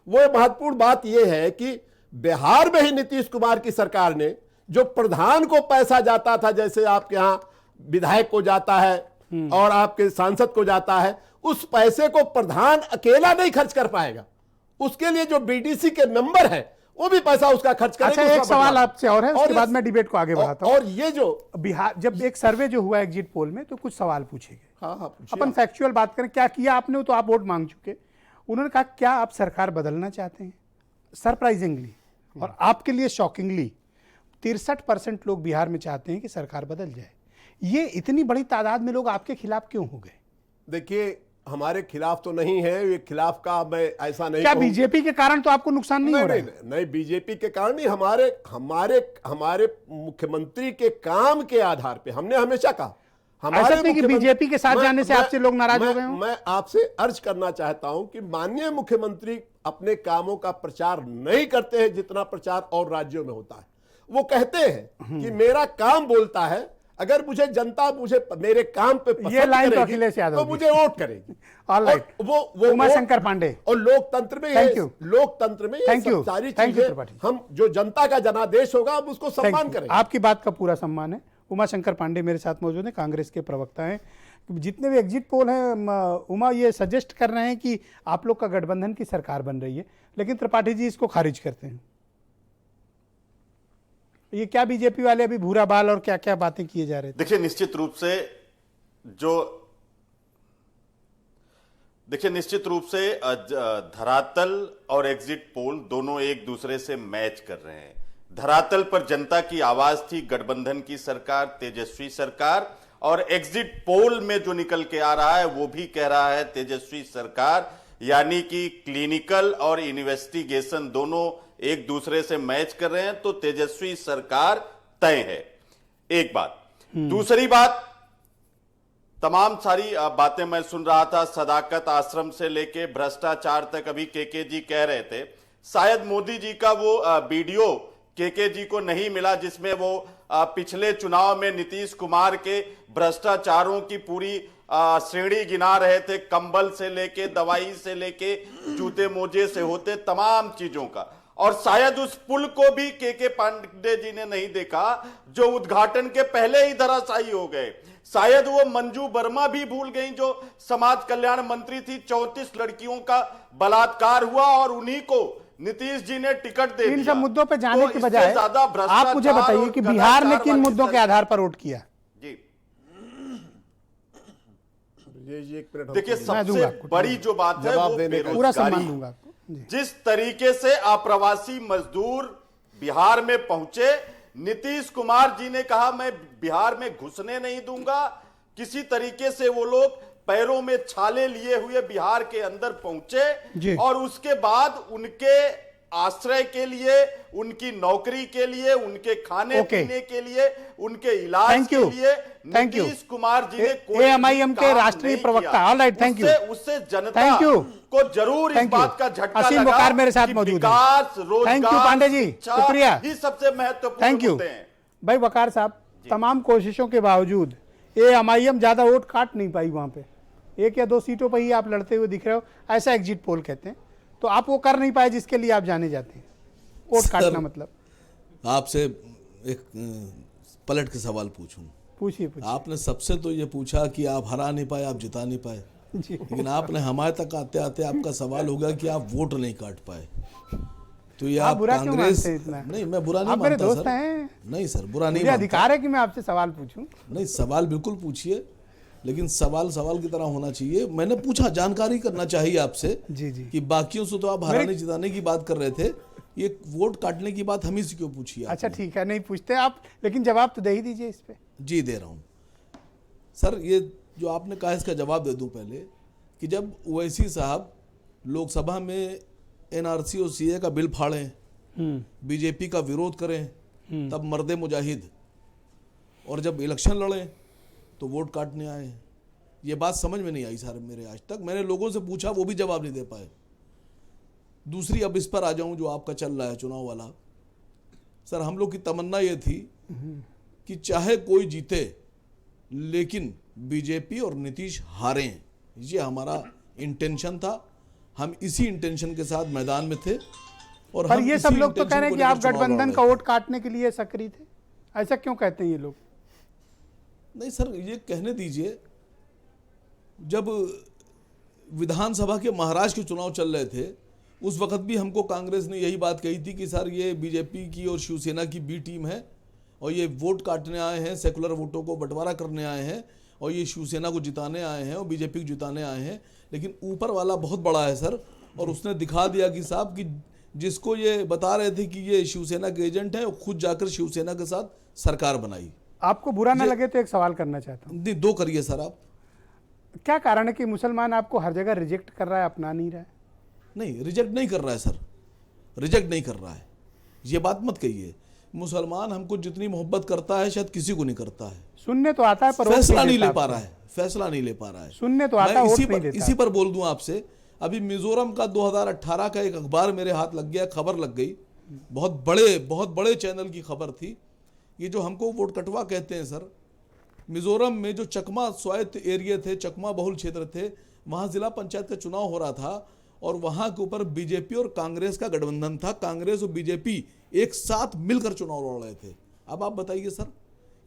वो महत्वपूर्ण बात यह है कि बिहार में ही नीतीश कुमार की सरकार ने, जो प्रधान को पैसा जाता था, जैसे आपके यहां विधायक को जाता है और आपके सांसद को जाता है, उस पैसे को प्रधान अकेला नहीं खर्च कर पाएगा, उसके लिए जो बीडीसी के मेंबर है वो भी पैसा उसका खर्च करेंगे। अच्छा, एक सवाल आपसे और है, उसके बाद मैं डिबेट को आगे बढ़ाता हूं। और ये जो बिहार, जब एक सर्वे जो हुआ एग्जिट पोल में, तो कुछ सवाल पूछे गए। हाँ, अपन फैक्चुअल बात करें, क्या किया आपने, तो आप वोट मांग चुके। उन्होंने कहा क्या आप सरकार बदलना चाहते हैं? सरप्राइजिंगली और आपके लिए शॉकिंगली 63% लोग बिहार में चाहते हैं कि सरकार बदल जाए। ये इतनी बड़ी तादाद में लोग आपके खिलाफ क्यों हो गए? देखिए, हमारे खिलाफ तो नहीं है, ये खिलाफ का मैं ऐसा नहीं, क्या बीजेपी के कारण तो आपको नुकसान नहीं हो रहा है? नहीं, बीजेपी के कारण नहीं, हमारे मुख्यमंत्री के काम के आधार पे हमने हमेशा कहा, ऐसा नहीं कि बीजेपी के साथ जाने से आपसे लोग नाराज हो गए हों? मैं आपसे अर्ज करना चाहता हूं कि माननीय मुख्यमंत्री अपने कामों का प्रचार नहीं करते हैं जितना प्रचार और राज्यों में होता है। वो कहते हैं कि मेरा काम बोलता है, अगर मुझे जनता मेरे काम पे पसंद ये लाइन तो करेगी, अखिलेश यादव तो मुझे वोट करेगी। ऑलराइट, वो उमाशंकर पांडे। और लोकतंत्र में Thank you. ये सब सारी चीजें, हम जो जनता का जनादेश होगा हम उसको सम्मान करेंगे। आपकी बात का पूरा सम्मान है। उमाशंकर पांडे मेरे साथ मौजूद हैं, कांग्रेस के प्रवक्ता हैं। जितने भी एग्जिट पोल हैं, उमा ये सजेस्ट कर रहे हैं कि आप लोग का गठबंधन की सरकार बन रही है, लेकिन त्रिपाठी जी इसको खारिज करते हैं। ये क्या बीजेपी वाले अभी भूरा बाल और क्या क्या बातें किए जा रहे थे? देखिए, निश्चित रूप से धरातल और एग्जिट पोल दोनों एक दूसरे से मैच कर रहे हैं। धरातल पर जनता की आवाज थी गठबंधन की सरकार, तेजस्वी सरकार, और एग्जिट पोल में जो निकल के आ रहा है वो भी कह रहा है तेजस्वी सरकार, यानी कि क्लिनिकल और इन्वेस्टिगेशन दोनों एक दूसरे से मैच कर रहे हैं, तो तेजस्वी सरकार तय है। एक बात। दूसरी बात, तमाम सारी बातें मैं सुन रहा था, सदाकत आश्रम से लेके भ्रष्टाचार तक अभी केके जी कह रहे थे। शायद मोदी जी का वो वीडियो केके जी को नहीं मिला जिसमें वो पिछले चुनाव में नीतीश कुमार के भ्रष्टाचारों की पूरी श्रेणी गिना रहे थे, कंबल से लेके, दवाई से लेके, जूते मोजे से होते तमाम चीजों का। और शायद उस पुल को भी के पांडे जी ने नहीं देखा जो उद्घाटन के पहले ही धराशायी हो गए। शायद वो मंजू वर्मा भी भूल गई जो समाज कल्याण मंत्री थी। 34 लड़कियों का बलात्कार हुआ और उन्हीं को नीतीश जी ने टिकट दे दिया। इन सब मुद्दों पे जाने तो के इससे बजाय ज्यादा आप भ्रष्टाचार मुझे बताइए और कि बिहार ने कदाचार किन वाली मुद्दों के आधार पर वोट किया? जी ये एक मिनट देखिए, मैं दूंगा सबसे आपको, बड़ी जो बात है जवाब वो देने का पूरा सम्मान बेरोजगारी। दूंगा आपको जी। जिस तरीके से अप्रवासी मजदूर बिहार में पहुंचे, नीतीश कुमार जी ने कहा मैं बिहार में घुसने नहीं दूंगा। किसी तरीके से वो लोग पैरों में छाले लिए हुए बिहार के अंदर जी। पहुंचे और उसके बाद उनके आश्रय के लिए, उनकी नौकरी के लिए, उनके खाने पीने के लिए, उनके इलाज Thank के you. लिए Thank you. नीतीश कुमार जी ने कोई AMIM के काम राष्ट्रीय नहीं प्रवक्ता। किया। All right, thank you. उससे जनता Thank you. को जरूर इस Thank you. बात का झटका असीम लगा वकार मेरे साथ कि मौजूद हैं। विकास, रोजगार, Thank you, पांडे जी। शिक्षा शुक्रिया। ही सबसे महत्वपूर्ण थैंक यू मुद्दे हैं। भाई वकार साहब, तमाम कोशिशों के बावजूद AMIM ज्यादा वोट काट नहीं पाई वहां पे। 1 या 2 सीटों पर ही आप लड़ते हुए दिख रहे हो, ऐसा एग्जिट पोल कहते हैं। तो आप वो कर नहीं पाए जिसके लिए आप जाने जाते हैं, वोट काटना। मतलब आपसे एक पलट के सवाल पूछूं। पूछिए पूछिए आपने सबसे तो ये पूछा कि आप हरा नहीं पाए, आप जिता नहीं पाए, जी। लेकिन आपने हमारे तक आते आते आपका सवाल होगा कि आप वोट नहीं काट पाए। तो ये आप आप बुरा क्यों कांग्रेस मानते हैं इतना? नहीं, मैं बुरा नहीं आप मेरे मानता दोस्त सर। हैं। नहीं सर, बुरा नहीं मुझे मानता। अधिकार है कि मैं आपसे सवाल पूछूं। नहीं, सवाल बिल्कुल पूछिए, लेकिन सवाल सवाल की तरह होना चाहिए। मैंने पूछा, जानकारी करना चाहिए आपसे जी जी। कि बाकियों से तो आप हराने जिताने की बात कर रहे थे, ये वोट काटने की बात हम ही से क्यों पूछी? अच्छा ठीक है, नहीं पूछते आप, लेकिन जवाब तो दे ही दीजिए इस पे। जी दे रहा हूँ सर। ये जो आपने कहा इसका जवाब दे दूं पहले कि जब ओवैसी साहब लोकसभा में NRC और CA का बिल फाड़ें, बीजेपी का विरोध करें, तब मर्दे मुजाहिद, और जब इलेक्शन लड़ें तो वोट काटने आए। ये बात समझ में नहीं आई सर मेरे आज तक। मैंने लोगों से पूछा, वो भी जवाब नहीं दे पाए। दूसरी, अब इस पर आ जाऊं जो आपका चल रहा है चुनाव वाला। सर हम लोग की तमन्ना ये थी कि चाहे कोई जीते लेकिन बीजेपी और नीतीश हारें, ये हमारा इंटेंशन था। हम इसी इंटेंशन के साथ मैदान में थे। और पर हम ये सब इसी लोग तो कह रहे हैं intention कि को आप लेकर चुनाव गठबंधन लड़ का रहे वोट काटने के लिए सक्रिय थे। ऐसा क्यों कहते हैं ये लोग? थे। नहीं सर, ये कहने दीजिए, जब विधानसभा के महाराष्ट्र के चुनाव चल रहे थे उस वक्त भी हमको कांग्रेस ने यही बात कही थी कि सर ये बीजेपी की और शिवसेना की बी टीम है और ये वोट काटने आए हैं, सेकुलर वोटों को बंटवारा करने आए हैं और ये शिवसेना को जिताने आए हैं और बीजेपी को जिताने आए हैं। लेकिन ऊपर वाला बहुत बड़ा है सर, और उसने दिखा दिया कि साहब कि जिसको ये बता रहे थे कि ये शिवसेना के एजेंट है, वो खुद जाकर शिवसेना के साथ सरकार बनाई। आपको बुरा ना लगे तो एक सवाल करना चाहता हूँ। नहीं, 2 करिए सर आप। क्या कारण है कि मुसलमान आपको हर जगह रिजेक्ट कर रहा है, अपना नहीं रहा है? नहीं, रिजेक्ट नहीं कर रहा है सर, रिजेक्ट नहीं कर रहा है, ये बात मत कहिए। मुसलमान हमको जितनी मोहब्बत करता है शायद किसी को नहीं करता है। सुनने तो आता है पर वोट फैसला नहीं देता ले पा आपको। रहा है, फैसला नहीं ले पा रहा है। सुनने तो आता है, मैं वोट नहीं देता। इसी पर बोल दूं आपसे, अभी मिजोरम का 2018 का एक अखबार मेरे हाथ लग गया, खबर लग गई, बहुत बड़े चैनल की खबर थी। ये जो हमको वोट कटवा कहते हैं सर, मिजोरम में जो चकमा स्वायत्त एरिया थे, चकमा बहुल क्षेत्र थे, वहाँ जिला पंचायत का चुनाव हो रहा था और वहाँ के ऊपर बीजेपी और कांग्रेस का गठबंधन था। कांग्रेस और बीजेपी एक साथ मिलकर चुनाव लड़ रहे थे। अब आप बताइए सर,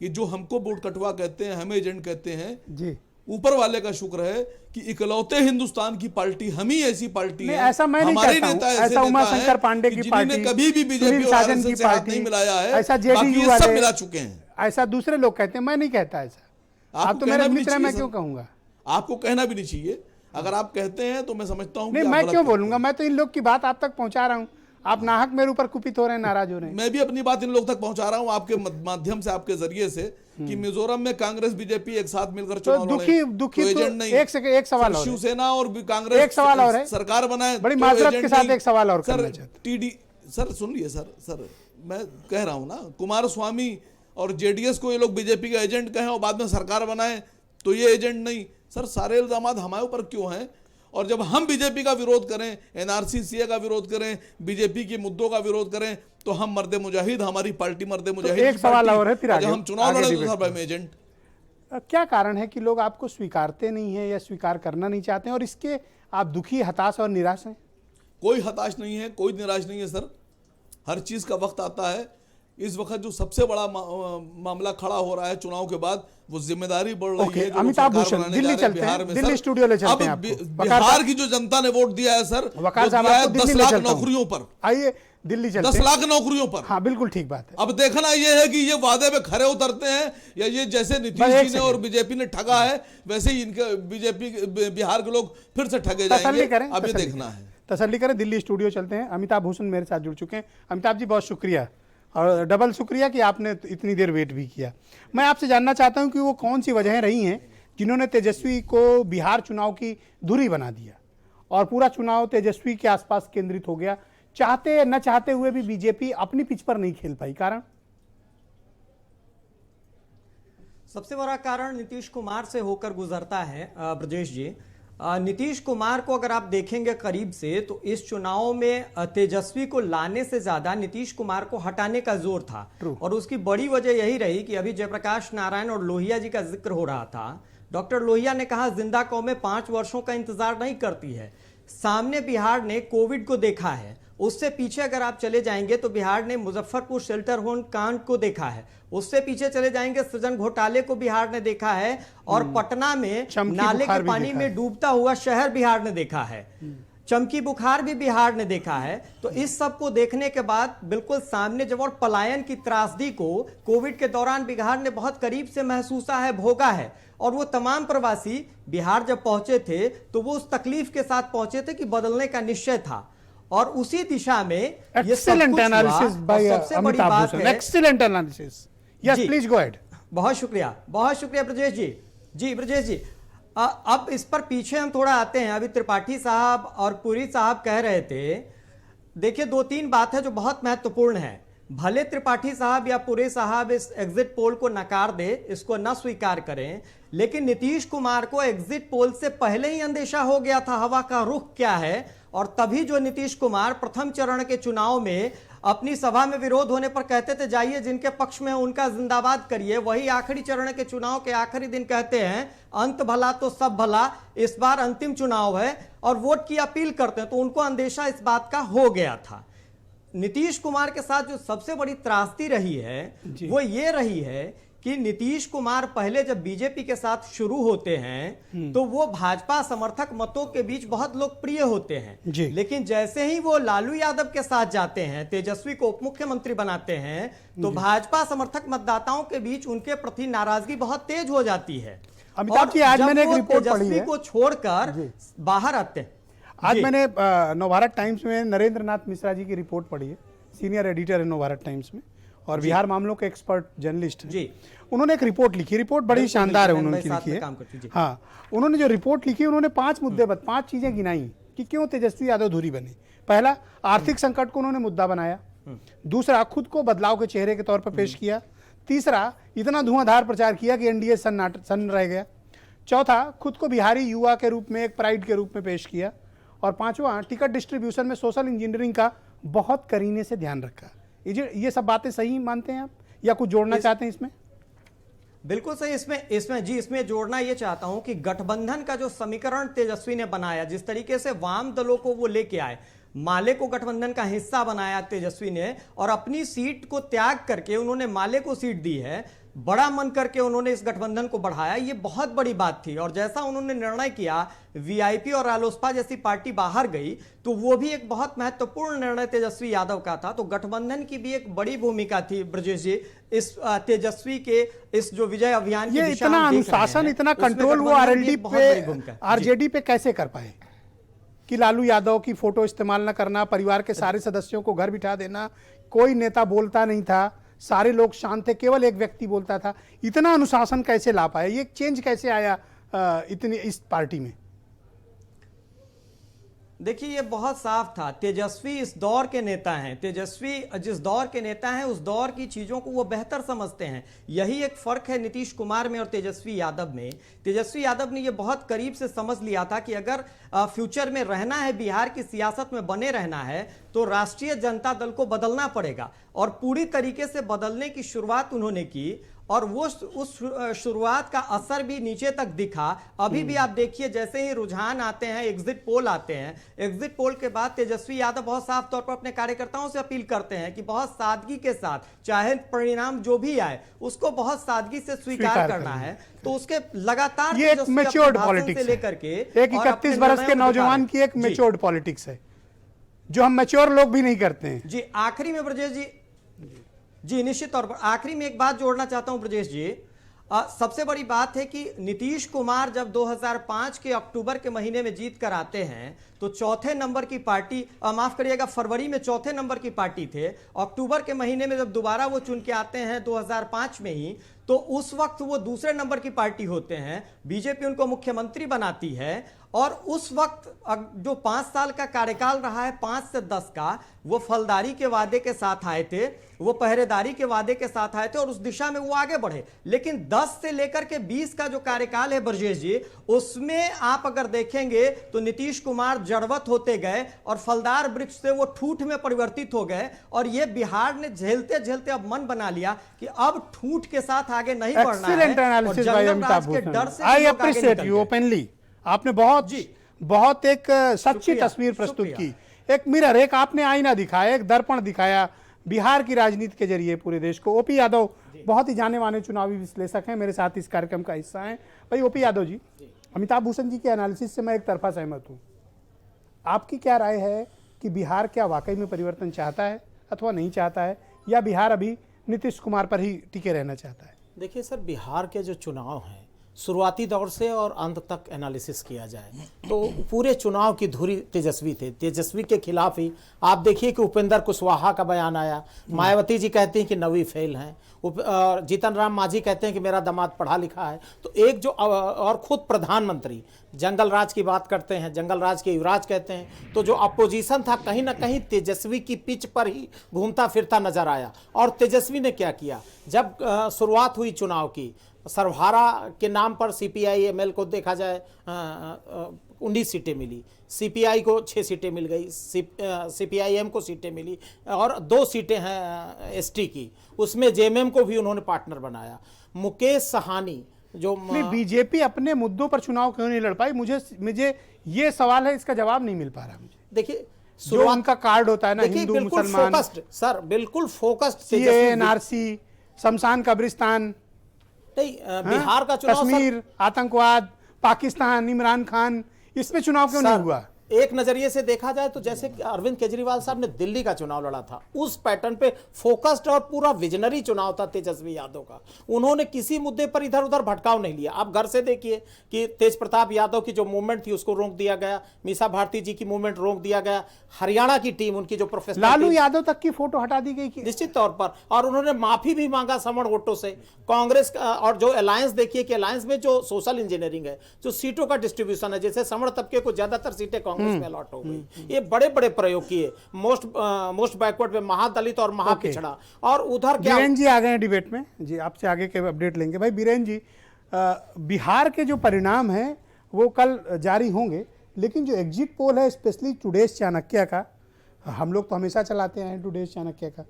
ये जो हमको वोट कटवा कहते हैं, हमें एजेंट कहते हैं, जी, ऊपर वाले का शुक्र है कि इकलौते हिंदुस्तान की पार्टी हम ही ऐसी पार्टी है। ऐसा मैं नहीं हमारे कहता नेता हूं। ऐसे ऐसा नेता उमाशंकर हैं पांडे कि की जिन्होंने पार्टी, कभी भी बीजेपी सुनील और साजन आरएसएस की से हाथ पार्टी, नहीं मिलाया है, ऐसा बाकी JDU ये सब वाले, मिला चुके हैं। ऐसा दूसरे लोग कहते हैं, मैं नहीं कहता ऐसा। आप तो मेरे मित्र हैं, मैं क्यों कहूंगा? आपको कहना भी नहीं चाहिए। अगर आप कहते हैं तो मैं समझता हूं नहीं, कि आप मैं गलत क्यों करते हैं। बोलूंगा? मैं तो इन लोग की बात आप तक पहुंचा रहा हूं। आप नाहक मेरे ऊपर कुपित हो रहे हैं, नाराज हो रहे हैं। मैं भी अपनी बात इन लोग तक पहुंचा रहा हूं आपके माध्यम से, आपके जरिए से, कि मिजोरम में कांग्रेस बीजेपी एक साथ मिलकर तो चुनाव दुखी लड़े, दुखी तो तो एजेंट नहीं। एक सवाल और है। शिवसेना और कांग्रेस एक सवाल और है। सरकार बनाए, बड़ी तो माजरत एजेंट के साथ नहीं। एक सवाल और सर करना चाहता टीडी सर सुनिए सर मैं कह रहा हूं ना, कुमारस्वामी और जेडीएस को ये लोग बीजेपी का एजेंट कहें और बाद में सरकार बनाए तो ये एजेंट नहीं। सर सारे इल्जाम हमारे ऊपर क्यों हैं? और जब हम बीजेपी का विरोध करें, NRC CA का विरोध करें, बीजेपी के मुद्दों का विरोध करें, तो हम मर्दे मुजाहिद, हमारी पार्टी मर्दे मुजाहिद एक की सवाल पार्टी, और है, फिर आगे- जब हम चुनाव आगे लड़े डिबेट तो सर करें। हम एजेंट। क्या कारण है कि लोग आपको स्वीकारते नहीं है या स्वीकार करना नहीं चाहते हैं, और इसके आप दुखी, हताश और निराश हैं? कोई हताश नहीं है, कोई निराश नहीं है सर। हर चीज का वक्त आता है। इस वक्त जो सबसे बड़ा मामला खड़ा हो रहा है चुनाव के बाद, वो जिम्मेदारी बढ़ रही ओके, है जो अमिताभ सरकार भूषण, बनाने दिल्ली जा रहे हैं चलते हैं, बिहार में। दिल्ली सर, स्टूडियो ले चलते हैं अब आपको। बिहार की जो जनता ने वोट दिया है सर, वकार वो साहब दिया है आपको 10 दिल्ली ले लाख चलता हूं। नौकरियों पर। आइए दिल्ली चलते 10 हैं। लाख नौकरियों पर। हाँ बिल्कुल ठीक बात है। अब देखना यह है कि ये वादे में खरे उतरते हैं या ये जैसे नीतीश बस एक जी ने और सेकंड। बीजेपी ने ठगा है, वैसे ही इनके बीजेपी बिहार के लोग फिर से ठगे तसल्ली जाएंगे। करें, अब ये तसल्ली देखना करें। है। तसल्ली करें, दिल्ली स्टूडियो चलते हैं। अमिताभ भूषण मेरे साथ जुड़ चुके हैं। अमिताभ जी बहुत शुक्रिया, और डबल शुक्रिया कि आपने इतनी देर वेट भी किया। मैं आपसे जानना चाहता हूं कि वो कौन सी वजहें रही हैं जिन्होंने तेजस्वी को बिहार चुनाव की धुरी बना दिया और पूरा चुनाव तेजस्वी के आसपास केंद्रित हो गया। चाहते न चाहते हुए भी बीजेपी अपनी पिच पर नहीं खेल पाई। कारण सबसे बड़ा कारण नीतीश कुमार से होकर गुजरता है ब्रजेश जी। नीतीश कुमार को अगर आप देखेंगे करीब से, तो इस चुनाव में तेजस्वी को लाने से ज्यादा नीतीश कुमार को हटाने का जोर था। और उसकी बड़ी वजह यही रही कि अभी जयप्रकाश नारायण और लोहिया जी का जिक्र हो रहा था। डॉक्टर लोहिया ने कहा जिंदा कौमें 5 वर्षों का इंतजार नहीं करती है। सामने बिहार ने कोविड को देखा है, उससे पीछे अगर आप चले जाएंगे तो बिहार ने मुजफ्फरपुर शेल्टर होम कांड को देखा है, उससे पीछे चले जाएंगे सृजन घोटाले को बिहार ने देखा है, और पटना में नाले के पानी में डूबता हुआ शहर बिहार ने देखा है, चमकी बुखार भी बिहार ने देखा है। तो इस सब को देखने के बाद बिल्कुल सामने जब और पलायन की त्रासदी को कोविड के दौरान बिहार ने बहुत करीब से महसूसा है, भोगा है। और वो तमाम प्रवासी बिहार जब पहुंचे थे तो वो उस तकलीफ के साथ पहुंचे थे कि बदलने का निश्चय था, और उसी दिशा में ये सब कुछ हुआ। और सबसे बड़ी बात है, excellent analysis. Yes please go ahead. बहुत शुक्रिया ब्रजेश जी। जी ब्रजेश जी, अब इस पर पीछे हम थोड़ा आते हैं। अभी त्रिपाठी साहब और पुरी साहब कह रहे थे, देखिए 2-3 बात है जो बहुत महत्वपूर्ण है। भले त्रिपाठी साहब या पुरी साहब इस एग्जिट पोल को नकार दे, इसको न स्वीकार करें, लेकिन नीतीश कुमार को एग्जिट पोल से पहले ही अंदेशा हो गया था हवा का रुख क्या है। और तभी जो नीतीश कुमार प्रथम चरण के चुनाव में अपनी सभा में विरोध होने पर कहते थे जाइए जिनके पक्ष में उनका जिंदाबाद करिए, वही आखिरी चरण के चुनाव के आखिरी दिन कहते हैं अंत भला तो सब भला, इस बार अंतिम चुनाव है, और वोट की अपील करते हैं। तो उनको अंदेशा इस बात का हो गया था। नीतीश कुमार के साथ जो सबसे बड़ी त्रासदी रही है वो ये रही है कि नीतीश कुमार पहले जब बीजेपी के साथ शुरू होते हैं तो वो भाजपा समर्थक मतों के बीच बहुत लोकप्रिय होते हैं, लेकिन जैसे ही वो लालू यादव के साथ जाते हैं, तेजस्वी को उप मुख्यमंत्री बनाते हैं, तो भाजपा समर्थक मतदाताओं के बीच उनके प्रति नाराजगी बहुत तेज हो जाती है। अमिताभ जी, आज मैंने एक रिपोर्ट पढ़ी है को छोड़कर बाहर आते हैं। आज मैंने नवभारत टाइम्स में नरेंद्र नाथ मिश्रा जी की रिपोर्ट पढ़ी है, सीनियर एडिटर है नवभारत टाइम्स में और बिहार मामलों के एक्सपर्ट जर्नलिस्ट हैं। जी, उन्होंने एक रिपोर्ट लिखी, रिपोर्ट बड़ी शानदार है, उन्होंने लिखी है। हाँ, उन्होंने जो रिपोर्ट लिखी, उन्होंने 5 मुद्दे 5 चीजें गिनाई कि क्यों तेजस्वी यादव धुरी बने। पहला, आर्थिक संकट को उन्होंने मुद्दा बनाया। दूसरा, खुद को बदलाव के चेहरे के तौर पर पेश किया। तीसरा, इतना धुआंधार प्रचार किया कि एनडीए सन्न रह गया। चौथा, खुद को बिहारी युवा के रूप में, एक प्राइड के रूप में पेश किया। और पांचवा, टिकट डिस्ट्रीब्यूशन में सोशल इंजीनियरिंग का बहुत करीने से ध्यान रखा। ये सब बातें सही मानते हैं आप या कुछ जोड़ना चाहते हैं इसमें? बिल्कुल सही। इसमें जोड़ना ये चाहता हूं कि गठबंधन का जो समीकरण तेजस्वी ने बनाया, जिस तरीके से वाम दलों को वो लेके आए, माले को गठबंधन का हिस्सा बनाया तेजस्वी ने, और अपनी सीट को त्याग करके उन्होंने माले को सीट दी है, बड़ा मन करके उन्होंने इस गठबंधन को बढ़ाया, ये बहुत बड़ी बात थी। और जैसा उन्होंने निर्णय किया, वीआईपी और रालोसपा जैसी पार्टी बाहर गई, तो वो भी एक बहुत महत्वपूर्ण निर्णय तेजस्वी यादव का था। तो गठबंधन की भी एक बड़ी भूमिका थी ब्रजेश जी इस तेजस्वी के इस जो विजय अभियान की दिशा इतना अनुशासन, इतना कंट्रोल वो आरजेडी पे कैसे कर पाए कि लालू यादव की फोटो इस्तेमाल न करना, परिवार के सारे सदस्यों को घर बिठा देना, कोई नेता बोलता नहीं था, सारे लोग शांत थे, केवल एक व्यक्ति बोलता था। इतना अनुशासन कैसे ला पाए? ये चेंज कैसे आया इतनी इस पार्टी में? देखिए, ये बहुत साफ था। तेजस्वी इस दौर के नेता हैं। तेजस्वी जिस दौर के नेता हैं उस दौर की चीजों को वो बेहतर समझते हैं। यही एक फर्क है नीतीश कुमार में और तेजस्वी यादव में। तेजस्वी यादव ने ये बहुत करीब से समझ लिया था कि अगर फ्यूचर में रहना है, बिहार की सियासत में बने रहना है, तो राष्ट्रीय जनता दल को बदलना पड़ेगा, और पूरी तरीके से बदलने की शुरुआत उन्होंने की। और वो उस शुरुआत का असर भी नीचे तक दिखा। अभी भी आप देखिए, जैसे ही रुझान आते हैं, एग्जिट पोल आते हैं, एग्जिट पोल के बाद तेजस्वी यादव बहुत साफ तौर पर अपने कार्यकर्ताओं से अपील करते हैं कि बहुत सादगी के साथ, चाहे परिणाम जो भी आए, उसको बहुत सादगी से स्वीकार करना है। तो उसके लगातार ये एक मैच्योर्ड पॉलिटिक्स से लेकर के एक 31 बरस के नौजवान की एक मैच्योर्ड पॉलिटिक्स है, जो हम मैच्योर लोग भी नहीं करते हैं। जी आखिरी में ब्रजेश जी निश्चित तौर पर आखिरी में एक बात जोड़ना चाहता हूं ब्रजेश जी। सबसे बड़ी बात है कि नीतीश कुमार जब 2005 के अक्टूबर के महीने में जीत कर आते हैं तो चौथे नंबर की पार्टी, माफ करिएगा, फरवरी में चौथे नंबर की पार्टी थे। अक्टूबर के महीने में जब दोबारा वो चुन के आते हैं 2005 में ही, तो उस वक्त वो दूसरे नंबर की पार्टी होते हैं। बीजेपी उनको मुख्यमंत्री बनाती है और उस वक्त जो 5 साल का कार्यकाल रहा है, 5 से 10 का, वो फलदारी के वादे के साथ आए थे, वो पहरेदारी के वादे के साथ आए थे और उस दिशा में वो आगे बढ़े। लेकिन 10 से लेकर के 20 का जो कार्यकाल है ब्रजेश जी, उसमें आप अगर देखेंगे तो नीतीश कुमार जड़वत होते गए और फलदार वृक्ष से वो ठूठ में परिवर्तित हो गए। और ये बिहार ने झेलते झेलते अब मन बना लिया कि अब ठूठ के साथ आगे नहीं बढ़ना है। और जंगम राज के डर से आई अप्रिशिएट यू ओपनली। आपने बहुत एक सच्ची तस्वीर प्रस्तुत की, एक मिरर, एक आपने आईना दिखाया, एक दर्पण दिखाया बिहार की राजनीति के जरिए पूरे देश को। ओपी यादव बहुत ही जाने माने चुनावी विश्लेषक हैं, मेरे साथ इस कार्यक्रम का हिस्सा हैं। भाई ओपी यादव जी, अमिताभ भूषण जी के एनालिसिस से मैं एक तरफा सहमत हूँ। आपकी क्या राय है कि बिहार क्या वाकई में परिवर्तन चाहता है अथवा नहीं चाहता है, या बिहार अभी नीतीश कुमार पर ही टिके रहना चाहता है? देखिए सर, बिहार के जो चुनाव हैं, शुरुआती दौर से और अंत तक एनालिसिस किया जाए तो पूरे चुनाव की धुरी तेजस्वी थे। तेजस्वी के खिलाफ ही आप देखिए कि उपेंद्र कुशवाहा का बयान आया, मायावती जी कहती हैं कि नवी फेल हैं, जीतन राम मांझी कहते हैं कि मेरा दामाद पढ़ा लिखा है। तो एक जो और खुद प्रधानमंत्री जंगल राज की बात करते हैं, जंगल राज के युवराज कहते हैं। तो जो अपोजिशन था कहीं ना कहीं तेजस्वी की पिच पर ही घूमता फिरता नजर आया। और तेजस्वी ने क्या किया, जब शुरुआत हुई चुनाव की, सर्वहारा के नाम पर सीपीआई एमएल को देखा जाए 19 सीटें मिली, सीपीआई को 6 सीटें मिल गई, सीपीआईएम को सीटें मिली और 2 सीटें हैं एसटी की, उसमें जेएमएम को भी उन्होंने पार्टनर बनाया। मुकेश साहनी जो बीजेपी अपने मुद्दों पर चुनाव क्यों नहीं लड़ पाई, मुझे ये सवाल है, इसका जवाब नहीं मिल पा रहा मुझे। देखिए जो उनका कार्ड होता है ना, हिंदू मुसलमान, सर बिल्कुल फोकस्ड, एनआरसी, शमशान कब्रिस्तान, नहीं बिहार का चुनाव, कश्मीर, आतंकवाद, पाकिस्तान, इमरान खान, इसमें चुनाव क्यों नहीं हुआ? एक नजरिए से देखा जाए तो जैसे अरविंद केजरीवाल साहब ने दिल्ली का चुनाव लड़ा था, उस पैटर्न पे फोकस्ड और पूरा विजनरी चुनाव था तेजस्वी यादव का। उन्होंने किसी मुद्दे पर इधर उधर भटकाव नहीं लिया। आप घर से देखिए कि तेज प्रताप यादव की जो मूवमेंट थी उसको रोक दिया गया, मीसा भारती जी की मूवमेंट रोक दिया गया, हरियाणा की टीम उनकी जो प्रोफेशनल, लालू यादव तक की फोटो हटा दी गई निश्चित तौर पर, और उन्होंने माफी भी मांगा सवर्ण वोटों से। कांग्रेस और जो अलायंस देखिए कि अलायंस में जो सोशल इंजीनियरिंग है, जो सीटों का डिस्ट्रीब्यूशन है, जैसे सवर्ण तबके को ज्यादातर सीटें कांग्रेस में अलॉट हो गई, ये बड़े बड़े प्रयोग किए। मोस्ट बैकवर्ड पे महादलित और महापिछड़ा, और उधर क्या, बीरेन जी आ गए हैं डिबेट में जी, आपसे आगे के अपडेट लेंगे। भाई बीरेन जी, बिहार के जो परिणाम हैं वो कल जारी होंगे, लेकिन जो एग्जिट पोल है, स्पेशली टुडेज चाणक्य का, हम लोग तो हमेशा चलाते हैं टुडेज चाणक्य का,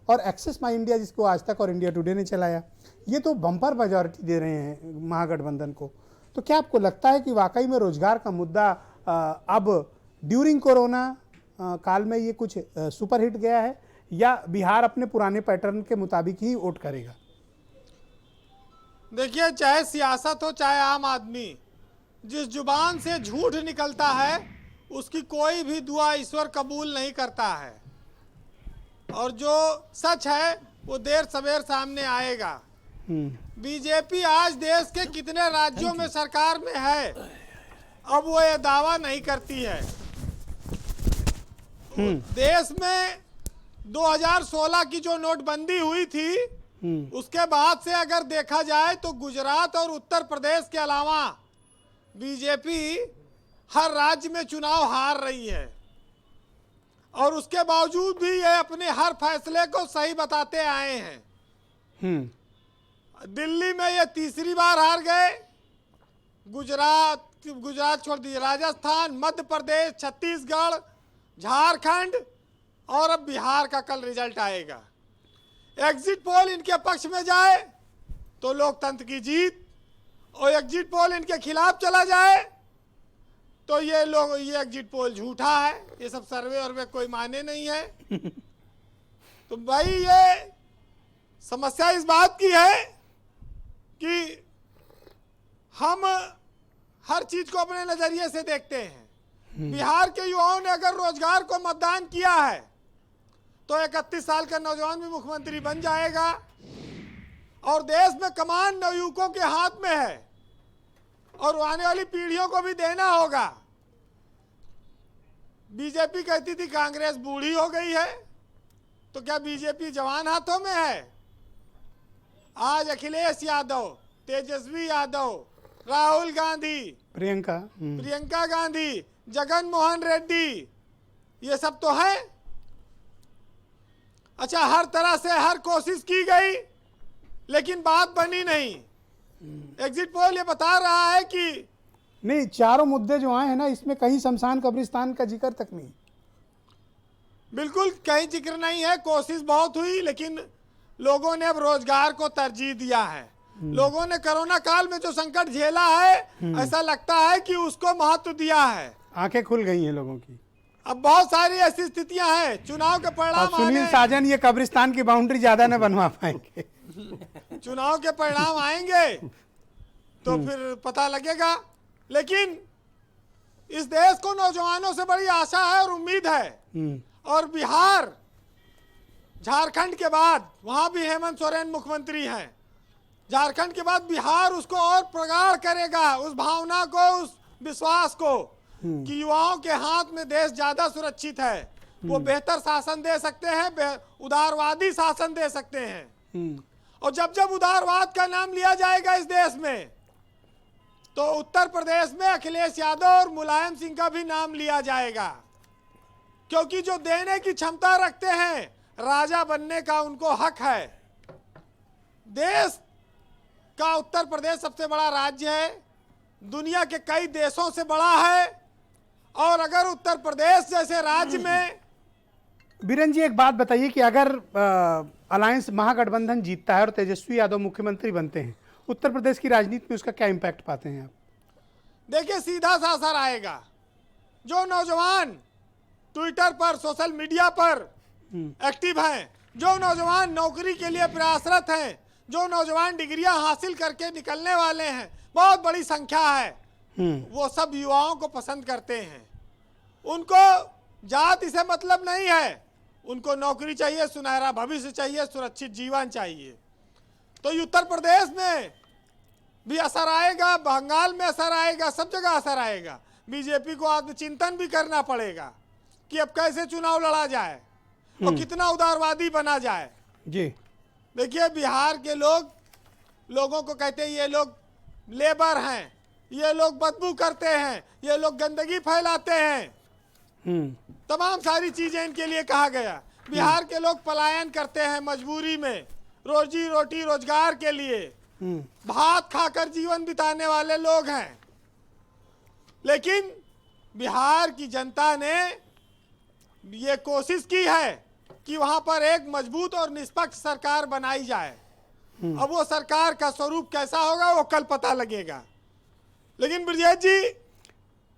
और एक्सेस माई इंडिया जिसको आज तक और इंडिया टुडे ने चलाया, ये तो बम्पर मेजॉरिटी दे रहे हैं महागठबंधन को। तो क्या आपको लगता है कि वाकई में रोजगार का मुद्दा अब ड्यूरिंग कोरोना काल में ये कुछ सुपरहिट गया है, या बिहार अपने पुराने पैटर्न के मुताबिक ही वोट करेगा? देखिए, चाहे सियासत हो चाहे आम आदमी, जिस जुबान से झूठ निकलता है उसकी कोई भी दुआ ईश्वर कबूल नहीं करता है, और जो सच है वो देर सवेर सामने आएगा। बीजेपी आज देश के कितने राज्यों में सरकार में है, अब वो ये दावा नहीं करती है। देश में 2016 की जो नोटबंदी हुई थी, उसके बाद से अगर देखा जाए तो गुजरात और उत्तर प्रदेश के अलावा बीजेपी हर राज्य में चुनाव हार रही है, और उसके बावजूद भी ये अपने हर फैसले को सही बताते आए हैं। दिल्ली में ये तीसरी बार हार गए, गुजरात छोड़ दीजिए, राजस्थान, मध्य प्रदेश, छत्तीसगढ़, झारखंड, और अब बिहार का कल रिजल्ट आएगा। एग्जिट पोल इनके पक्ष में जाए तो लोकतंत्र की जीत, और एग्जिट पोल इनके खिलाफ चला जाए तो ये एग्जिट पोल झूठा है, ये सब सर्वे और कोई माने नहीं है। तो भाई ये समस्या इस बात की है कि हम हर चीज को अपने नजरिए से देखते हैं। बिहार के युवाओं ने अगर रोजगार को मतदान किया है तो 31 साल का नौजवान भी मुख्यमंत्री बन जाएगा, और देश में कमान नवयुवकों के हाथ में है और आने वाली पीढ़ियों को भी देना होगा। बीजेपी कहती थी कांग्रेस बूढ़ी हो गई है, तो क्या बीजेपी जवान हाथों में है? आज अखिलेश यादव, तेजस्वी यादव, राहुल गांधी, प्रियंका गांधी, जगन मोहन रेड्डी, ये सब तो है। अच्छा, हर तरह से हर कोशिश की गई लेकिन बात बनी नहीं। एग्जिट पोल ये बता रहा है कि नहीं, चारों मुद्दे जो आए हैं ना, इसमें कहीं शमशान कब्रिस्तान का जिक्र तक नहीं। बिल्कुल कहीं जिक्र नहीं है। कोशिश बहुत हुई लेकिन लोगों ने अब रोजगार को तरजीह दिया है। लोगों ने कोरोना काल में जो संकट झेला है, ऐसा लगता है कि उसको महत्व दिया है। आंखें खुल गई हैं लोगों की। अब बहुत सारी ऐसी स्थितियां हैं, चुनाव के परिणाम सुनील साजन ये कब्रिस्तान की बाउंड्री ज्यादा न बनवा पाएंगे। चुनाव के परिणाम आएंगे तो फिर पता लगेगा। लेकिन इस देश को नौजवानों से बड़ी आशा है और उम्मीद है। और बिहार, झारखंड के बाद, वहां भी हेमंत सोरेन मुख्यमंत्री हैं, झारखंड के बाद बिहार उसको और प्रगाढ़ करेगा, उस भावना को, उस विश्वास को कि युवाओं के हाथ में देश ज्यादा सुरक्षित है। वो बेहतर शासन दे सकते हैं, उदारवादी शासन दे सकते हैं। और जब जब उदारवाद का नाम लिया जाएगा इस देश में, तो उत्तर प्रदेश में अखिलेश यादव और मुलायम सिंह का भी नाम लिया जाएगा, क्योंकि जो देने की क्षमता रखते हैं, राजा बनने का उनको हक है। देश का उत्तर प्रदेश सबसे बड़ा राज्य है, दुनिया के कई देशों से बड़ा है, और अगर उत्तर प्रदेश जैसे राज्य में, बीरेन जी एक बात बताइए कि अगर अलायंस महागठबंधन जीतता है और तेजस्वी यादव मुख्यमंत्री बनते हैं, उत्तर प्रदेश की राजनीति में उसका क्या इम्पैक्ट पाते हैं आप? देखिए, सीधा सा असर आएगा। जो नौजवान ट्विटर पर, सोशल मीडिया पर एक्टिव हैं, जो नौजवान नौकरी के लिए प्रयासरत हैं, जो नौजवान डिग्रियां हासिल करके निकलने वाले हैं, बहुत बड़ी संख्या है, वो सब युवाओं को पसंद करते हैं। उनको जाति से मतलब नहीं है, उनको नौकरी चाहिए, सुनहरा भविष्य चाहिए, सुरक्षित जीवन चाहिए। तो उत्तर प्रदेश में भी असर आएगा, बंगाल में असर आएगा, सब जगह असर आएगा। बीजेपी को आत्मचिंतन भी करना पड़ेगा कि अब कैसे चुनाव लड़ा जाए और कितना उदारवादी बना जाए। जी देखिए, बिहार के लोगों को कहते हैं ये लोग लेबर हैं, ये लोग बदबू करते हैं, ये लोग गंदगी फैलाते हैं, तमाम सारी चीजें इनके लिए कहा गया। बिहार के लोग पलायन करते हैं मजबूरी में, रोजी रोटी रोजगार के लिए, भात खाकर जीवन बिताने वाले लोग हैं। लेकिन बिहार की जनता ने ये कोशिश की है कि वहां पर एक मजबूत और निष्पक्ष सरकार बनाई जाए। अब वो सरकार का स्वरूप कैसा होगा वो कल पता लगेगा। लेकिन ब्रजेश जी,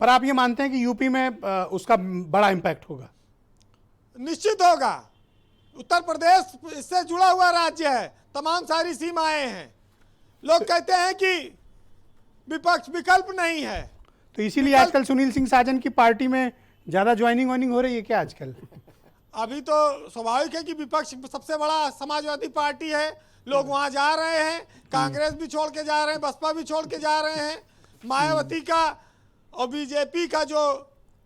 पर आप ये मानते हैं कि यूपी में उसका बड़ा इम्पैक्ट होगा? निश्चित होगा। उत्तर प्रदेश इससे जुड़ा हुआ राज्य है, तमाम सारी सीमाएं हैं। लोग कहते हैं कि विपक्ष विकल्प नहीं है, तो इसीलिए आजकल सुनील सिंह साजन की पार्टी में ज्यादा ज्वाइनिंग वाइनिंग हो रही है क्या आजकल? अभी तो स्वाभाविक है कि विपक्ष सबसे बड़ा समाजवादी पार्टी है, लोग वहां जा रहे हैं, कांग्रेस भी छोड़ के जा रहे हैं, बसपा भी छोड़ के जा रहे हैं। मायावती का और बीजेपी का जो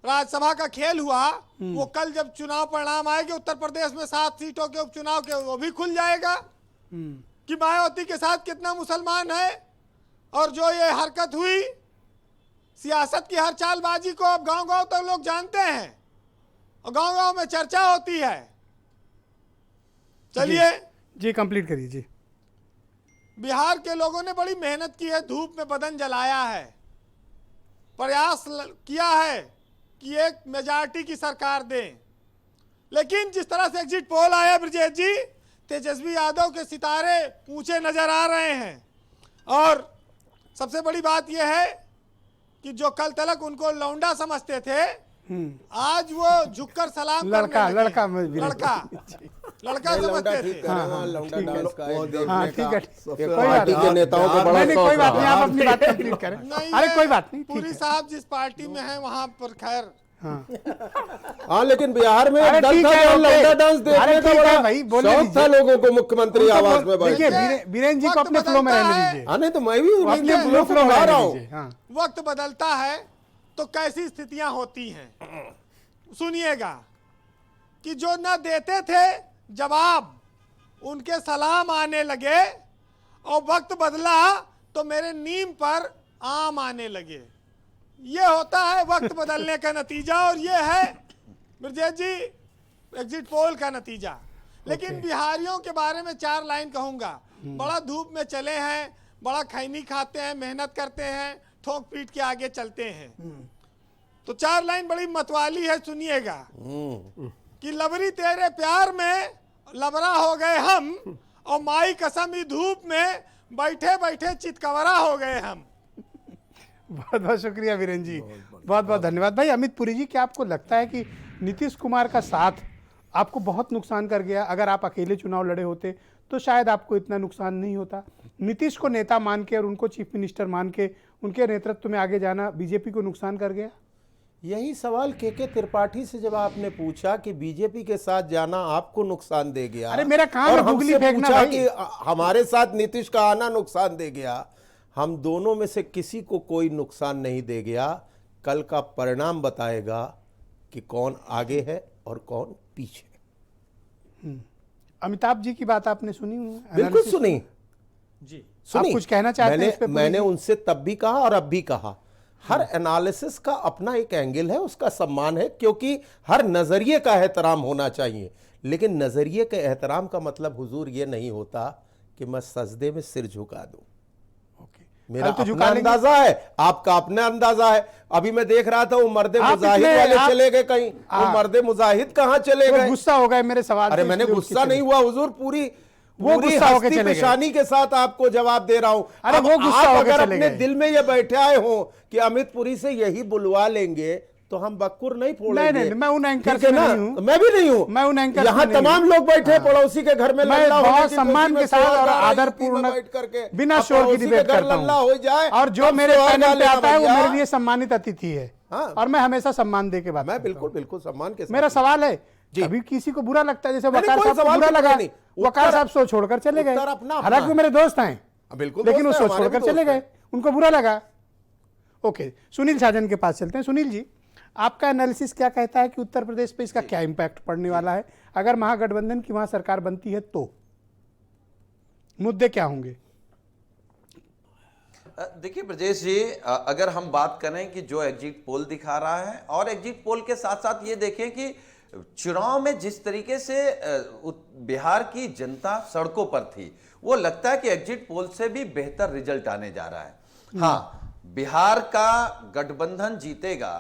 राज्यसभा का खेल हुआ, वो कल जब चुनाव परिणाम आएंगे उत्तर प्रदेश में 7 सीटों के उपचुनाव के, वो भी खुल जाएगा कि मायावती के साथ कितना मुसलमान है। और जो ये हरकत हुई, सियासत की हर चालबाजी को अब गांव-गांव तक लोग जानते हैं और गांव-गांव में चर्चा होती है। चलिए जी कंप्लीट करिए जी। बिहार के लोगों ने बड़ी मेहनत की है, धूप में बदन जलाया है, प्रयास किया है कि एक मेजॉरिटी की सरकार दें। लेकिन जिस तरह से एग्जिट पोल आया ब्रजेश जी, तेजस्वी यादव के सितारे ऊंचे नजर आ रहे हैं। और सबसे बड़ी बात यह है कि जो कल तक उनको लौंडा समझते थे, आज वो झुककर सलाम लड़का करने लगे। लड़का लड़का समझते थे। ठीक है पार्टी के नेताओं को बड़ा नहीं, कोई बात नहीं, आप अपनी बात कंप्लीट करें। नहीं, अरे ये कोई बात नहीं, ठीक पूरी है। साहब जिस पार्टी में है वहां पर खैर हाँ, लेकिन बिहार में अरे एक दल ठीक था है, जो ओके। लौंडा डांस अरे देखने का ठीक है बड़ा भाई, बोलने शौक दीजिए। था लोगों को मुख्यमंत्री आवास में देखिए बैठ। बीरेन जी को अपने फ्लो में रहने दीजिए। हाँ, नहीं तो मैं भी अपने फ्लो फ्लो में बढ़ा रहा रहने हूँ। दीजिए। हाँ, वक्त बदलता है तो कैसी स्थितियां होती हैं। सुनिएगा कि जो न देते थे जवाब, उनके सलाम आने लगे, और वक्त बदला तो मेरे नीम पर आम आने लगे। ये होता है वक्त बदलने का नतीजा, और ये है ब्रजेश जी एग्जिट पोल का नतीजा। लेकिन बिहारियों के बारे में 4 लाइन कहूंगा। बड़ा धूप में चले हैं, बड़ा खैनी खाते हैं, मेहनत करते हैं, ठोक पीट के आगे चलते हैं। तो 4 लाइन बड़ी मतवाली है, सुनिएगा कि लबरी तेरे प्यार में लबरा हो गए हम, और माई कसम ही धूप में बैठे बैठे चितकवरा हो गए हम। बहुत बहुत शुक्रिया वीरेन जी, बहुत बहुत धन्यवाद। भाई अमित पुरी जी, क्या आपको लगता है कि नीतीश कुमार का साथ आपको बहुत नुकसान कर गया? अगर आप अकेले चुनाव लड़े होते तो शायद आपको इतना नुकसान नहीं होता। नीतीश को नेता मान के और उनको चीफ मिनिस्टर मान के उनके नेतृत्व में आगे जाना बीजेपी को नुकसान कर गया? यही सवाल के त्रिपाठी से जब आपने पूछा कि बीजेपी के साथ जाना आपको नुकसान दे गया, अरे मेरा काम और है गुगली हमसे फेंकना पूछा भाई। कि हमारे साथ नीतीश का आना नुकसान दे गया, हम दोनों में से किसी को कोई नुकसान नहीं दे गया। कल का परिणाम बताएगा कि कौन आगे है और कौन पीछे। अमिताभ जी की बात आपने सुनी? बिल्कुल सुनी जी। सुनी। आप कुछ कहना चाहते हैं इस पे? मैंने उनसे तब भी कहा और अब भी कहा, हर एनालिसिस का अपना एक एंगल है, उसका सम्मान है, क्योंकि हर नजरिए का एहतराम होना चाहिए। लेकिन नजरिए के एहतराम का मतलब हुजूर ये नहीं होता कि मैं सजदे में सिर झुका दूं। मेरा तो अपना अंदाजा है, आपका अपना अंदाजा है। अभी मैं देख रहा था वो मर्दे मुजाहिद वाले चले गए कहीं, वो मर्दे मुजाहिद कहाँ चले गए? गुस्सा हो गए मेरे सवाल अरे से, मैंने इसलिए गुस्सा नहीं हुआ हुजूर, पूरी वो गुस्सा होके हस्ती चले गए। पेशानी के साथ आपको जवाब दे रहा हूं। अरे अब वो गुस्सा आप होके अगर चले अपने गए। दिल में ये बैठे आए हो कि अमित पुरी से यही बुलवा लेंगे तो हम बक्कुर नहीं फोड़ेंगे। नहीं, मैं उन एंकर ठीक है में ना? नहीं हूं। मैं भी नहीं हूं। मैं उन एंकर यहाँ में नहीं तमाम हूं। लोग बैठे पड़ोसी के घर में मैं लल्ला होने बहुत की सम्मान खुशी में के साथ और सोहाग गा रहा हूं, आदरपूर्ण यूपी में बैठ करके। बिना अब शोर की पड़ोसी के डिबेट घर करता लल्ला हूं। हो जाए और जो तब मेरे सोहाग पैनल पे गालेगा आता है वो भैया। मेरे लिए सम्मानित अतिथि है। हाँ। और मैं हमेशा सम्मान दे के बात मैं करता हूं। बिल्कुल बिल्कुल सम्मान के साथ। मेरा सवाल है, अभी किसी को बुरा लगता है, जैसे नहीं, वकार कोई साहब को सवाल बुरा की लगा, बात नहीं। वकार साहब सो छोड़कर चले गए। उत्तर अपना हालांकि वो है। मेरे दोस्त हैं, बिल्कुल लेकिन वो दोस्त है, सो हमारे छोड़कर भी चले दोस्त गए, हैं। उनको बुरा लगा। ओके, सुनील साजन के पास चलते हैं। सुनील जी, आपका एनालिसिस क्या कहता है कि उत्तर प्रदेश पे इसका क्या इंपैक्ट पड़ने वाला है? अगर महागठबंधन की वहां सरकार बनती है तो मुद्दे क्या होंगे? देखिए ब्रजेश जी, अगर हम बात करें कि जो एग्जिट पोल दिखा रहा है, और एग्जिट पोल के साथ साथ ये देखें कि चुनाव में जिस तरीके से बिहार की जनता सड़कों पर थी, वो लगता है कि एग्जिट पोल से भी बेहतर रिजल्ट आने जा रहा है। हाँ, बिहार का गठबंधन जीतेगा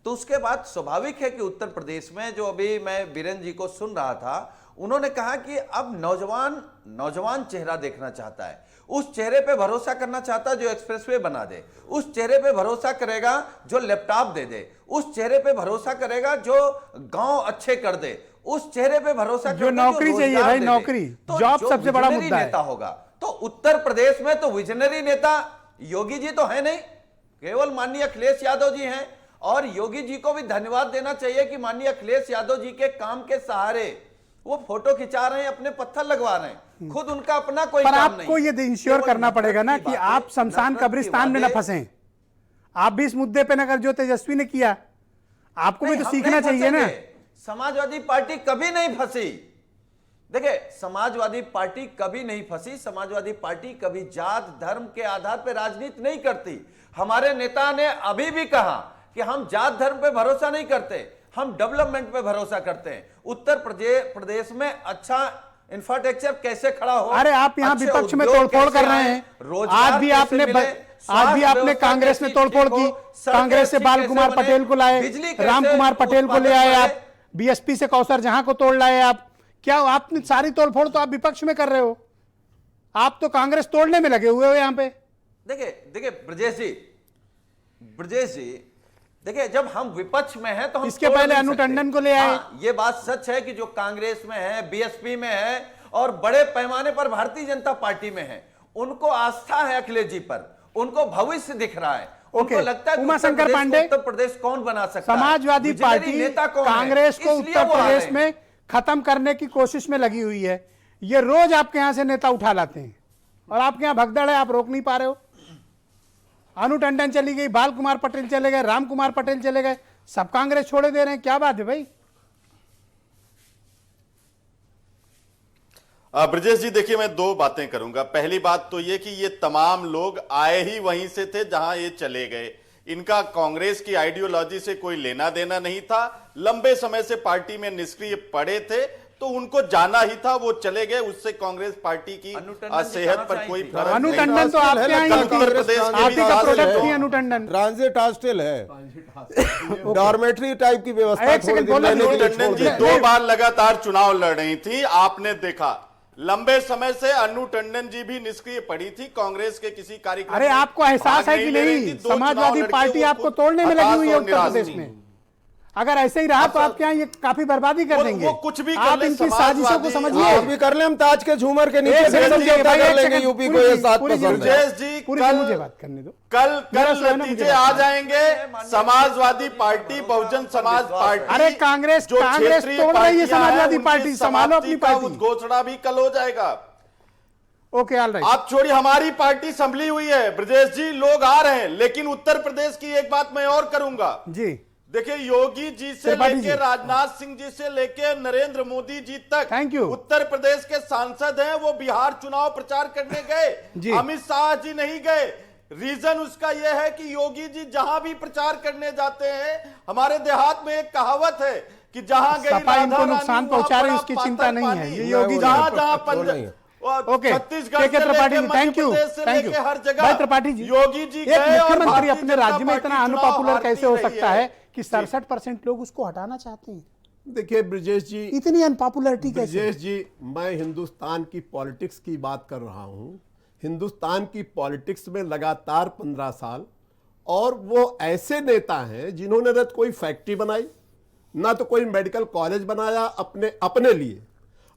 तो उसके बाद स्वाभाविक है कि उत्तर प्रदेश में, जो अभी मैं बीरेन जी को सुन रहा था, उन्होंने कहा कि अब नौजवान चेहरा देखना चाहता है, उस चेहरे पे भरोसा करना चाहता है जो एक्सप्रेसवे बना दे, उस चेहरे पे भरोसा करेगा जो लैपटॉप दे दे, उस चेहरे पे भरोसा करेगा जो गांव अच्छे कर दे, उस चेहरे पे भरोसा जो नौकरी चाहिए भाई, नौकरी, जॉब सबसे बड़ा मुद्दा है। नेता होगा तो उत्तर प्रदेश में तो विजनरी नेता योगी जी तो है नहीं, केवल माननीय अखिलेश यादव जी हैं। और योगी जी को भी धन्यवाद देना चाहिए कि माननीय अखिलेश यादव जी के काम के सहारे वो फोटो खिंचा रहे हैं, अपने पत्थर लगवा रहे हैं, खुद उनका अपना कोई पर काम नहीं। आपको ये इंश्योर करना पड़ेगा ना कि आप शमशान कब्रिस्तान में न फंसे। आप भी इस मुद्दे पे ना कर जो तेजस्वी ने किया, आपको भी तो सीखना चाहिए ना। समाजवादी पार्टी कभी नहीं फंसी। देखिए, समाजवादी पार्टी कभी नहीं फंसी। समाजवादी पार्टी कभी जात धर्म के आधार पर राजनीति नहीं करती। हमारे नेता ने अभी भी कहा कि हम जात धर्म पे भरोसा नहीं करते, हम डेवलपमेंट पे भरोसा करते हैं। उत्तर प्रदेश में अच्छा इंफ्रास्ट्रक्चर कैसे खड़ा हो। अरे आप यहाँ विपक्ष में तोड़फोड़ कर रहे हैं। आज भी आपने कांग्रेस में तोड़फोड़ की, कांग्रेस से बाल कुमार पटेल को लाए, राम कुमार पटेल को ले आए आप, बीएसपी से कौसर जहां को तोड़ लाए आप। क्या आपने सारी तोड़फोड़ तो आप विपक्ष में कर रहे हो, आप तो कांग्रेस तोड़ने में लगे हुए हो यहां पे। देखिए ब्रजेश जी देखिए, जब हम विपक्ष में हैं तो हम इसके पहले अनु टंडन को ले आए। हाँ, ये बात सच है कि जो कांग्रेस में है, बीएसपी में है और बड़े पैमाने पर भारतीय जनता पार्टी में है, उनको आस्था है अखिलेश जी पर, उनको भविष्य दिख रहा है, उनको लगता है उमाशंकर पांडे उत्तर प्रदेश कौन बना सकता है, समाजवादी पार्टी नेता कौन कांग्रेस को इसलिए उत्तर वो आ रहे प्रदेश हैं। में खत्म करने की कोशिश में लगी हुई है। ये रोज आपके यहां से नेता उठा लाते हैं और आपके यहां भगदड़ है, आप रोक नहीं पा रहे हो। अनु टंडन चली गई, बाल कुमार पटेल चले गए, राम कुमार पटेल चले गए, सब कांग्रेस छोड़े दे रहे हैं, क्या बात है भाई। ब्रजेश जी देखिए, मैं दो बातें करूंगा। पहली बात तो ये कि ये तमाम लोग आए ही वहीं से थे जहां ये चले गए, इनका कांग्रेस की आइडियोलॉजी से कोई लेना देना नहीं था, लंबे समय से पार्टी में निष्क्रिय पड़े थे, तो उनको जाना ही था, वो चले गए, उससे कांग्रेस पार्टी की सेहत पर कोई फर्क नहीं। अनु टंडन तो आपके यहाँ ही का प्रोडक्ट थी, अनु टंडन ट्रांजिट हॉस्टल है, डॉर्मेट्री टाइप की व्यवस्था। अनु टंडन जी 2 बार लगातार चुनाव लड़ रही थी, आपने देखा लंबे समय से अनु टंडन जी भी निष्क्रिय पड़ी थी कांग्रेस के किसी कार्यक्रम। अरे आपको एहसास है कि नहीं, समाजवादी पार्टी आपको तोड़ने में लगी हुई है उत्तर प्रदेश में। अगर ऐसे ही रहा तो आपके यहाँ ये काफी बर्बादी कर देंगे। वो कुछ भी आप इनकी साजिशों को समझिए। भी कर ले, हम ताज के झूमर के नीचे कर लेंगे यूपी को, ये साथ पसंद है। जी मुझे बात करने दो। कल नतीजे आ जाएंगे। समाजवादी पार्टी, बहुजन समाज पार्टी, अरे कांग्रेस तोड़ रही है समाजवादी पार्टी, संभालो अपनी पार्टी। घोषणा भी कल हो जाएगा। ओके ऑल राइट, आप छोड़िए, हमारी पार्टी संभली हुई है ब्रजेश जी, लोग आ रहे हैं। लेकिन उत्तर प्रदेश की एक बात मैं और करूंगा जी। देखिए, योगी जी से लेके राजनाथ सिंह जी से लेके नरेंद्र मोदी जी तक थैंक यू उत्तर प्रदेश के सांसद हैं, वो बिहार चुनाव प्रचार करने गए, अमित शाह जी नहीं गए। रीजन उसका यह है कि योगी जी जहां भी प्रचार करने जाते हैं, हमारे देहात में एक कहावत है कि जहां गई राधा रानी नुकसान पहुंचा रहे, उसकी चिंता नहीं है। ये योगी जहां छत्तीसगढ़ त्रिपाठी जी, थैंक यू हर जगह त्रिपाठी जी, योगी जी एक मुख्यमंत्री अपने राज्य में इतना अनपॉपुलर कैसे हो सकता है कि 67% लोग उसको हटाना चाहते हैं। देखिए ब्रजेश जी, इतनी अनपॉपुलरिटी कैसे? ब्रजेश जी, मैं हिंदुस्तान की पॉलिटिक्स की बात कर रहा हूं। हिंदुस्तान की पॉलिटिक्स में लगातार 15 साल, और वो ऐसे नेता हैं जिन्होंने न कोई फैक्ट्री बनाई, ना तो कोई मेडिकल कॉलेज बनाया अपने लिए,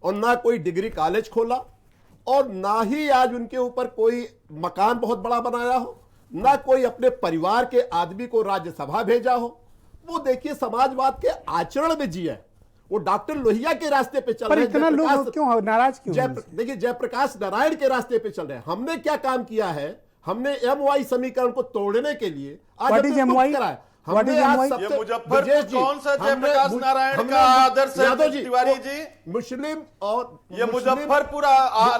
और ना कोई डिग्री कॉलेज खोला, और ना ही आज उनके ऊपर कोई मकान बहुत बड़ा बनाया हो, ना कोई अपने परिवार के आदमी को राज्यसभा भेजा हो। वो देखिए समाजवाद के आचरण में जिया, वो डॉक्टर लोहिया के रास्ते पे चल रहे हैं। इतना लोग क्यों नाराज क्यों? देखिए जयप्रकाश नारायण के रास्ते पे चल रहे हैं। हमने क्या काम किया है? हमने MY समीकरण को तोड़ने के लिए आज कराया। ये मुजफ्फरपुर कौन सा जयप्रकाश नारायण का आदर्श है तिवारी जी? मुस्लिम, और ये मुजफ्फरपुर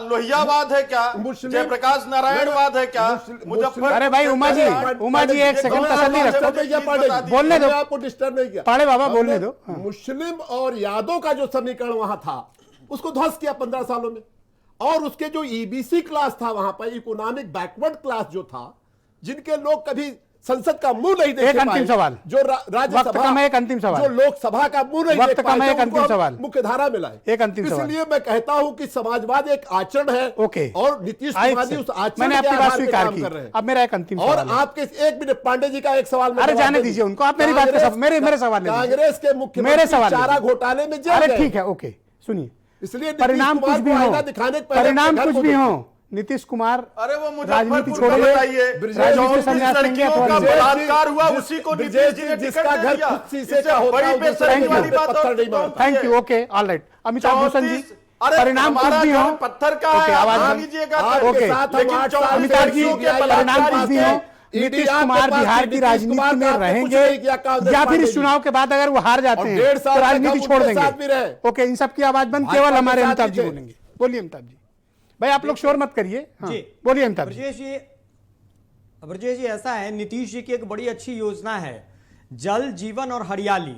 लोहियावाद है क्या? जयप्रकाश नारायणवाद है क्या? मुजफ्फर, अरे भाई उमा जी एक सेकंड तसल्ली रखो, बोलने दो, आपको डिस्टर्ब नहीं किया। पाड़े बाबा बोलने दो। मुस्लिम और यादव का जो समीकरण वहां था, उसको ध्वस्त किया 15 सालों में। और उसके जो EBC क्लास था वहां पर, इकोनॉमिक बैकवर्ड क्लास जो था, जिनके लोग कभी संसद का मुंह नहीं देखे, एक अंतिम सवाल, जो राज्यसभा, एक अंतिम सवाल, जो लोकसभा का मुंह नहीं देख पाए, एक अंतिम सवाल, मुख्य धारा में लाए, एक अंतिम सवाल। इसलिए मैं कहता हूं कि समाजवाद एक आचरण है, ओके, और नीतीश कुमार जी उस आचरण मैंने आपकी बात स्वीकार की। कर रहे हैं। अब मेरा एक अंतिम और सवाल, आपके 1 मिनट पांडे जी का एक सवाल, अरे जाने दीजिए उनको, आप मेरी बात का मेरे सवाल, कांग्रेस के मुख्यमंत्री चारा घोटाले में जेल गए। ठीक है, ओके, सुनिए, इसलिए परिणाम कुछ भी हो, परिणाम कुछ भी हो, नीतीश कुमार अरे वो राजनीति छोड़िए, राजनीति संन्यास लेंगे, बलात्कार हुआ उसी को नीतीश जी ने जिसका घर खुद शीशे का होता है, thank you, okay all right. Amitabh Bhushan ji, परिणाम कुछ भी हो, पत्थर का आवाज लीजिएगा, ओके, अमिताभ जी परिणाम कुछ भी हो, नीतीश कुमार बिहार की राजनीति में रहेंगे, या फिर इस चुनाव के बाद अगर वो हार जाते हैं तो राजनीति छोड़ देंगे। ओके, इन सब की आवाज बंद, केवल हमारे अमिताभ जी बोलेंगे। बोलिए अमिताभ जी। भाई आप लोग शोर मत करिए। हाँ, बोलिए अमिताभ जी। ब्रजेश जी, ऐसा है, नीतीश जी की एक बड़ी अच्छी योजना है, जल जीवन और हरियाली।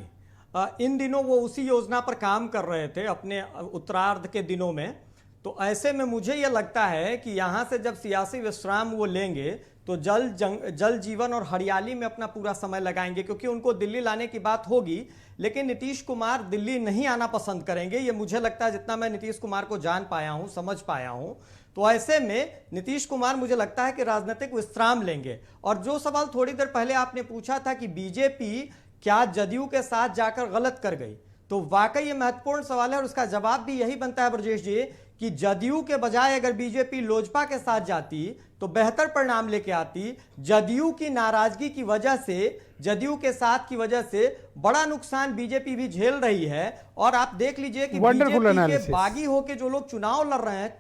इन दिनों वो उसी योजना पर काम कर रहे थे अपने उत्तरार्ध के दिनों में। तो ऐसे में मुझे ये लगता है कि यहाँ से जब सियासी विश्राम वो लेंगे तो तो जल जीवन और हरियाली में अपना पूरा समय लगाएंगे, क्योंकि उनको दिल्ली लाने की बात होगी, लेकिन नीतीश कुमार दिल्ली नहीं आना पसंद करेंगे। ये मुझे लगता है, जितना मैं नीतीश कुमार को जान पाया हूं, समझ पाया हूं, तो ऐसे में नीतीश कुमार मुझे लगता है कि राजनीतिक विश्राम लेंगे। और जो सवाल थोड़ी देर पहले आपने पूछा था कि बीजेपी क्या जदयू के साथ जाकर गलत कर गई, तो वाकई ये महत्वपूर्ण सवाल है और उसका जवाब भी यही बनता है ब्रजेश जी कि जदयू के बजाय अगर बीजेपी लोजपा के साथ जाती तो बेहतर परिणाम लेके आती। जदयू की नाराजगी की वजह से, जदयू के साथ की वजह से बड़ा नुकसान बीजेपी भी झेल रही है। और आप देख लीजिए कि बीजेपी के बागी होके जो लोग चुनाव लड़ रहे हैं,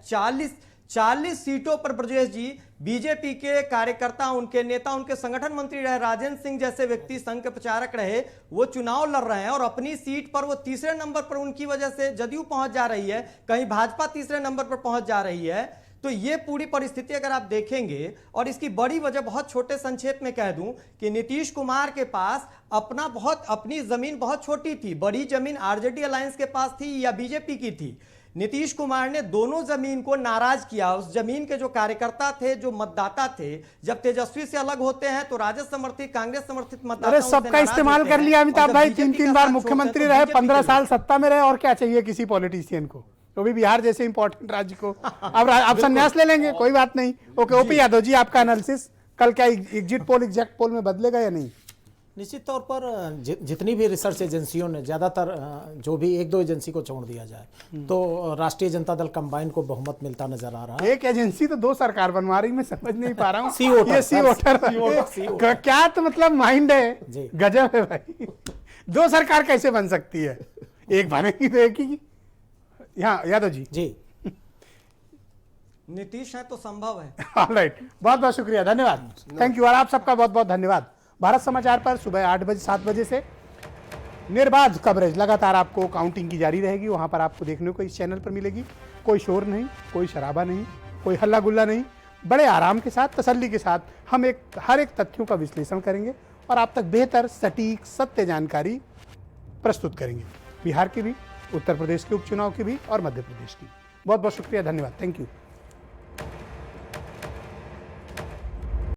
40 सीटों पर ब्रजेश जी बीजेपी के कार्यकर्ता, उनके नेता, उनके संगठन मंत्री रहे, राजेंद्र सिंह जैसे व्यक्ति संघ के प्रचारक रहे, वो चुनाव लड़ रहे हैं और अपनी सीट पर वो तीसरे नंबर पर उनकी वजह से जदयू पहुंच जा रही है, कहीं भाजपा तीसरे नंबर पर पहुंच जा रही है। तो ये पूरी परिस्थिति अगर आप देखेंगे, और इसकी बड़ी वजह बहुत छोटे संक्षेप में कह दूं कि नीतीश कुमार के पास अपनी जमीन बहुत छोटी थी। बड़ी जमीन आरजेडी अलायंस के पास थी या बीजेपी की थी। नीतीश कुमार ने दोनों जमीन को नाराज किया। उस जमीन के जो कार्यकर्ता थे, जो मतदाता थे, जब तेजस्वी से अलग होते हैं तो राजद समर्थित, कांग्रेस समर्थित मतदाता, अरे सबका इस्तेमाल कर लिया अमिताभ भाई। 3 बार मुख्यमंत्री रहे, 15 साल सत्ता में रहे, और क्या चाहिए किसी पॉलिटिशियन को, तो भी बिहार जैसे इंपॉर्टेंट राज्य को। अब आप संन्यास ले लेंगे, कोई बात नहीं। ओके, ओपी यादव जी, आपका एनालिसिस, कल क्या एग्जिट पोल एग्जैक्ट पोल में बदलेगा या नहीं? निश्चित तौर पर जितनी भी रिसर्च एजेंसियों ने, ज़्यादातर जो भी 1-2 एजेंसी को छोड़ दिया जाए तो राष्ट्रीय जनता दल कंबाइन को बहुमत मिलता नजर आ रहा है। एक एजेंसी तो 2 सरकार बनवा रही, मैं समझ नहीं पा रहा हूँ। सी वोटर क्या तो मतलब माइंड है, गजब है भाई। 2 सरकार कैसे बन सकती है? एक बनेगी तो एक ही। यहाँ यादव जी नीतीश है तो संभव है। ऑलराइट, बहुत बहुत शुक्रिया, धन्यवाद, थैंक यू। और आप सबका बहुत बहुत धन्यवाद। भारत समाचार पर सुबह 8 बजे 7 बजे से निर्बाध कवरेज लगातार आपको काउंटिंग की जारी रहेगी। वहां पर आपको देखने को इस चैनल पर मिलेगी। कोई शोर नहीं, कोई शराबा नहीं, कोई हल्ला गुल्ला नहीं। बड़े आराम के साथ, तसल्ली के साथ हम हर एक तथ्यों का विश्लेषण करेंगे और आप तक बेहतर, सटीक, सत्य जानकारी प्रस्तुत करेंगे। बिहार की भी, उत्तर प्रदेश के उपचुनाव की भी और मध्य प्रदेश की। बहुत बहुत शुक्रिया, धन्यवाद, थैंक यू।